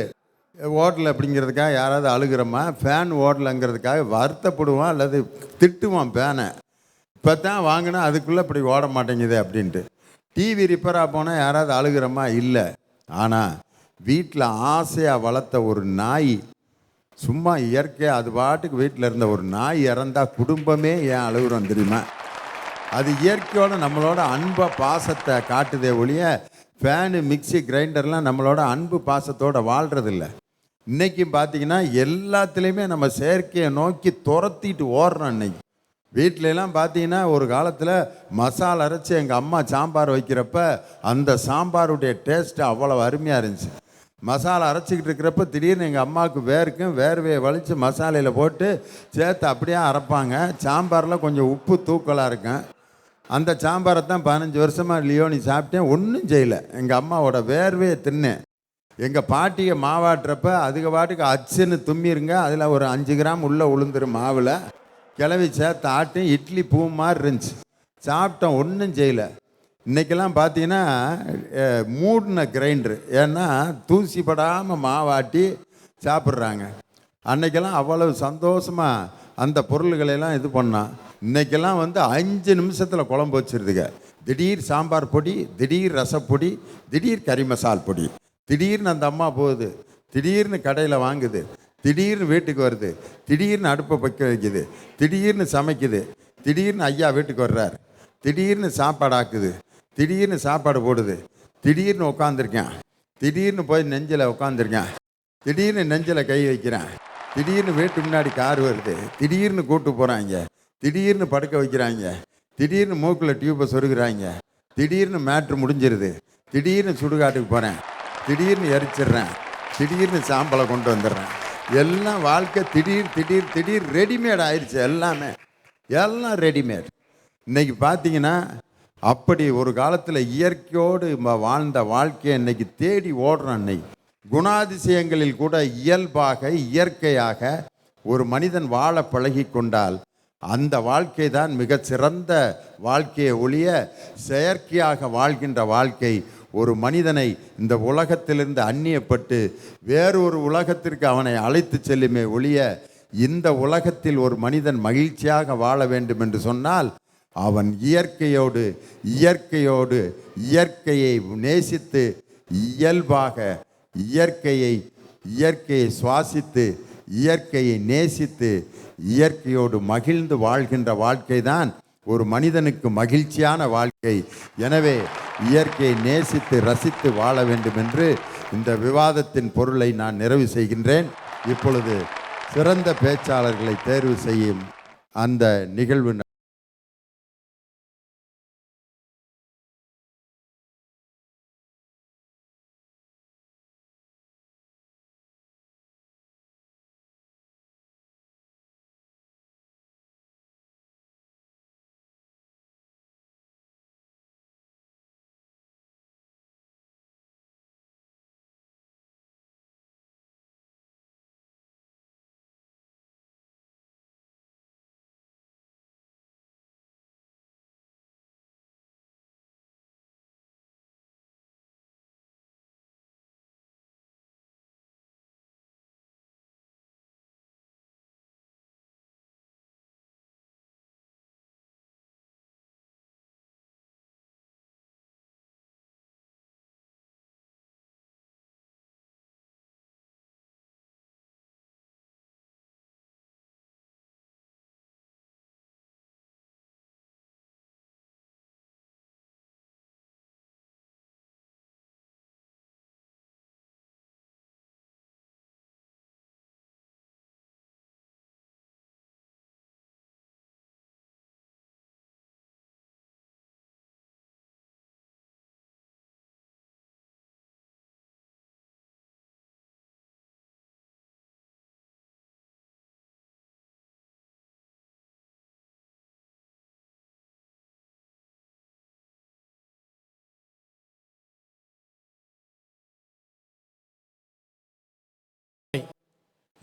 ஓடலை அப்படிங்கிறதுக்காக யாராவது அழுகிறோமா? ஃபேன் ஓடலைங்கிறதுக்காக வருத்தப்படுவான் அல்லது திட்டுவான் ஃபேனை. இப்போ தான் வாங்கினா அதுக்குள்ளே இப்படி ஓட மாட்டேங்குது அப்படின்ட்டு. டிவி ரிப்பேராக போனால் யாராவது அழுகிறோமா? இல்லை. ஆனால் வீட்டில் ஆசையாக வளர்த்த ஒரு நாய், சும்மா இயற்கையாக அது பாட்டுக்கு வீட்டில் இருந்த ஒரு நாய் இறந்தால் குடும்பமே ஏன் அழுகுறோம் தெரியுமா? அது இயற்கையோட நம்மளோட அன்பை பாசத்தை காட்டுதே ஒழிய ஃபேனு மிக்ஸி கிரைண்டர்லாம் நம்மளோட அன்பு பாசத்தோடு வாழ்கிறதில்ல. இன்றைக்கும் பார்த்தீங்கன்னா எல்லாத்துலேயுமே நம்ம செயற்கையை நோக்கி துரத்திட்டு ஓடுறோம். இன்னைக்கு வீட்டிலலாம் பார்த்தீங்கன்னா ஒரு காலத்தில் மசாலா அரைச்சி எங்கள் அம்மா சாம்பார் வைக்கிறப்ப அந்த சாம்பாருடைய டேஸ்ட்டு அவ்வளோ அருமையாக இருந்துச்சு. மசாலா அரைச்சிக்கிட்டு இருக்கிறப்ப திடீர்னு எங்கள் அம்மாவுக்கு வேர்வையை வலித்து மசாலையில் போட்டு சேர்த்து அப்படியே அரைப்பாங்க. சாம்பாரில் கொஞ்சம் உப்பு தூக்கலாக இருக்கும். அந்த சாம்பாரை தான் 15 வருஷமாக லியோனி சாப்பிட்டேன், ஒன்றும் செய்யலை. எங்கள் அம்மாவோட வேர்வையை தின்னேன். எங்கள் பாட்டியை மாவாட்டுறப்ப அதுக்கு பாட்டுக்கு அச்சுன்னு தும்மிருங்க, அதில் ஒரு 5 கிராம் உள்ளே உளுந்துரும் மாவில் கிளவி சேர்த்து ஆட்டி இட்லி பூ மாதிரி இருந்துச்சு. சாப்பிட்டோம், ஒன்றும் செய்யலை. இன்றைக்கெல்லாம் பார்த்தீங்கன்னா மூடின கிரைண்டரு, ஏன்னா தூசி படாமல் மாவாட்டி சாப்பிட்றாங்க. அன்றைக்கெல்லாம் அவ்வளவு சந்தோஷமாக அந்த பொருள்களெல்லாம் இது பண்ணான். இன்றைக்கெல்லாம் 5 நிமிஷத்தில் குழம்பு வச்சிருதுங்க. திடீர் சாம்பார் பொடி, திடீர் ரசப்பொடி, திடீர் கறி மசால் பொடி, திடீர்னு அந்த அம்மா போகுது, திடீர்னு கடையில் வாங்குது, திடீர்னு வீட்டுக்கு வருது, திடீர்னு அடுப்பை வைக்க வைக்குது, திடீர்னு சமைக்குது, திடீர்னு ஐயா வீட்டுக்கு வர்றார், திடீர்னு சாப்பாடு ஆக்குது, திடீர்னு சாப்பாடு போடுது, திடீர்னு உட்காந்துருக்கேன், திடீர்னு போய் நெஞ்சில் உட்காந்துருக்கேன், திடீர்னு நெஞ்சில் கை வைக்கிறேன், திடீர்னு வீட்டு முன்னாடி கார் வருது, திடீர்னு கூட்டு போகிறாங்க, திடீர்னு படுக்க வைக்கிறாங்க, திடீர்னு மூக்கில் டியூப்பை சொருகிறாங்க, திடீர்னு மேட்ரு முடிஞ்சிருது, திடீர்னு சுடுகாட்டுக்கு போகிறேன், திடீர்னு எரிச்சிடுறேன், திடீர்னு சாம்பலை கொண்டு வந்துடுறேன். எல்லாம் வாழ்க்கை திடீர் திடீர் திடீர் ரெடிமேட் ஆயிடுச்சு. எல்லாம் ரெடிமேட். இன்னைக்கு பார்த்தீங்கன்னா அப்படி ஒரு காலத்தில் இயற்கையோடு வாழ்ந்த வாழ்க்கையை இன்னைக்கு தேடி ஓடுறோம். இன்னைக்கு குணாதிசயங்களில் கூட இயல்பாக இயற்கையாக ஒரு மனிதன் வாழ பழகி கொண்டால் அந்த வாழ்க்கை தான் மிகச் சிறந்த வாழ்க்கையை ஒழிய செயற்கையாக வாழ்கின்ற வாழ்க்கை ஒரு மனிதனை இந்த உலகத்திலிருந்து அந்நியப்பட்டு வேறொரு உலகத்திற்கு அவனை அழைத்து செல்லுமே ஒழிய இந்த உலகத்தில் ஒரு மனிதன் மகிழ்ச்சியாக வாழ வேண்டும் என்று சொன்னால் அவன் இயற்கையோடு இயற்கையை நேசித்து இயல்பாக இயற்கையை சுவாசித்து இயற்கையை நேசித்து இயற்கையோடு மகிழ்ந்து வாழ்கின்ற வாழ்க்கை தான் ஒரு மனிதனுக்கு மகிழ்ச்சியான வாழ்க்கை. எனவே இயற்கையை நேசித்து ரசித்து வாழ வேண்டும் என்று இந்த விவாதத்தின் பொருளை நான் நிறைவு செய்கின்றேன். இப்பொழுது சிறந்த பேச்சாளர்களை தேர்வு செய்யும் அந்த நிகழ்வு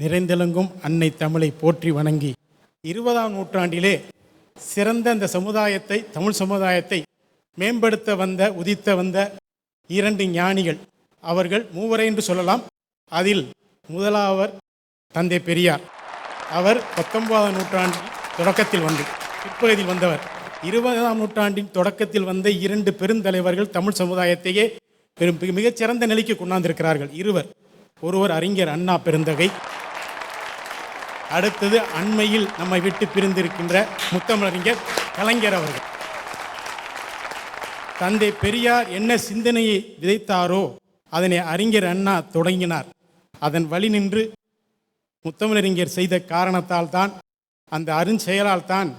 நிறைந்தெலுங்கும் அன்னை தமிழை போற்றி வணங்கி 20ஆம் நூற்றாண்டிலே சிறந்த அந்த சமுதாயத்தை, தமிழ் சமுதாயத்தை மேம்படுத்த வந்த, உதித்த வந்த 2 ஞானிகள். அவர்கள் 3 என்று சொல்லலாம். அதில் முதலாவர் தந்தை பெரியார். அவர் 19ஆம் நூற்றாண்டின் தொடக்கத்தில் பிற்பகுதியில் வந்தவர். 20ஆம் நூற்றாண்டின் தொடக்கத்தில் வந்த 2 பெருந்தலைவர்கள் தமிழ் சமுதாயத்தையே மிகச்சிறந்த நிலைக்கு கொண்டாந்திருக்கிறார்கள். ஒருவர் அறிஞர் அண்ணா பெருந்தகை, அடுத்தது அண்மையில் நம்மை விட்டு பிரிந்திருக்கின்ற முத்தமிழறிஞர் கலைஞர் அவர்கள். தந்தை பெரியார் என்ன சிந்தனையை விதைத்தாரோ அதனை அறிஞர் அண்ணா தொடங்கினார். அதன் வழி நின்று முத்தமிழறிஞர் செய்த காரணத்தால் தான், அந்த அருஞ்செயலால் தான்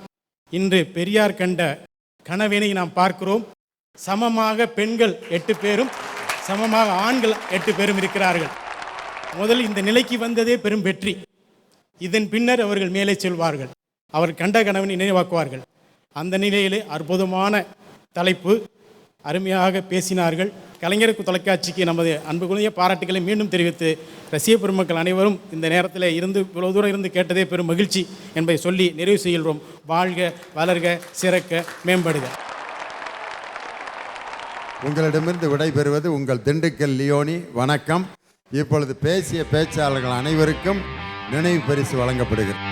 இன்று பெரியார் கண்ட கனவினை நாம் பார்க்கிறோம். சமமாக பெண்கள் 8 பேரும், சமமாக ஆண்கள் 8 பேரும் இருக்கிறார்கள். முதல் இந்த நிலைக்கு வந்ததே பெரும் வெற்றி. இதன் பின்னர் அவர்கள் மேலே செல்வார்கள், அவர் கண்ட கனவினை நினைவாக்குவார்கள். அந்த நிலையிலே அற்புதமான தலைப்பு, அருமையாக பேசினார்கள். கலைஞருக்கு தொலைக்காட்சிக்கு நமது அன்புக்குரிய பாராட்டுகளை மீண்டும் தெரிவித்து, ரசிக பெருமக்கள் அனைவரும் இந்த நேரத்தில் இவ்வளவு தூரம் இருந்து கேட்டதே பெரும் மகிழ்ச்சி என்பதை சொல்லி நிறைவு செய்கிறோம். வாழ்க, வளர்க, சிறக்க, மேம்படுக. உங்களிடமிருந்து விடைபெறுவது உங்கள் திண்டுக்கல் லியோனி. வணக்கம். இப்பொழுது பேசிய பேச்சாளர்கள் அனைவருக்கும் நினைவு பரிசு வழங்கப்படுகிறது.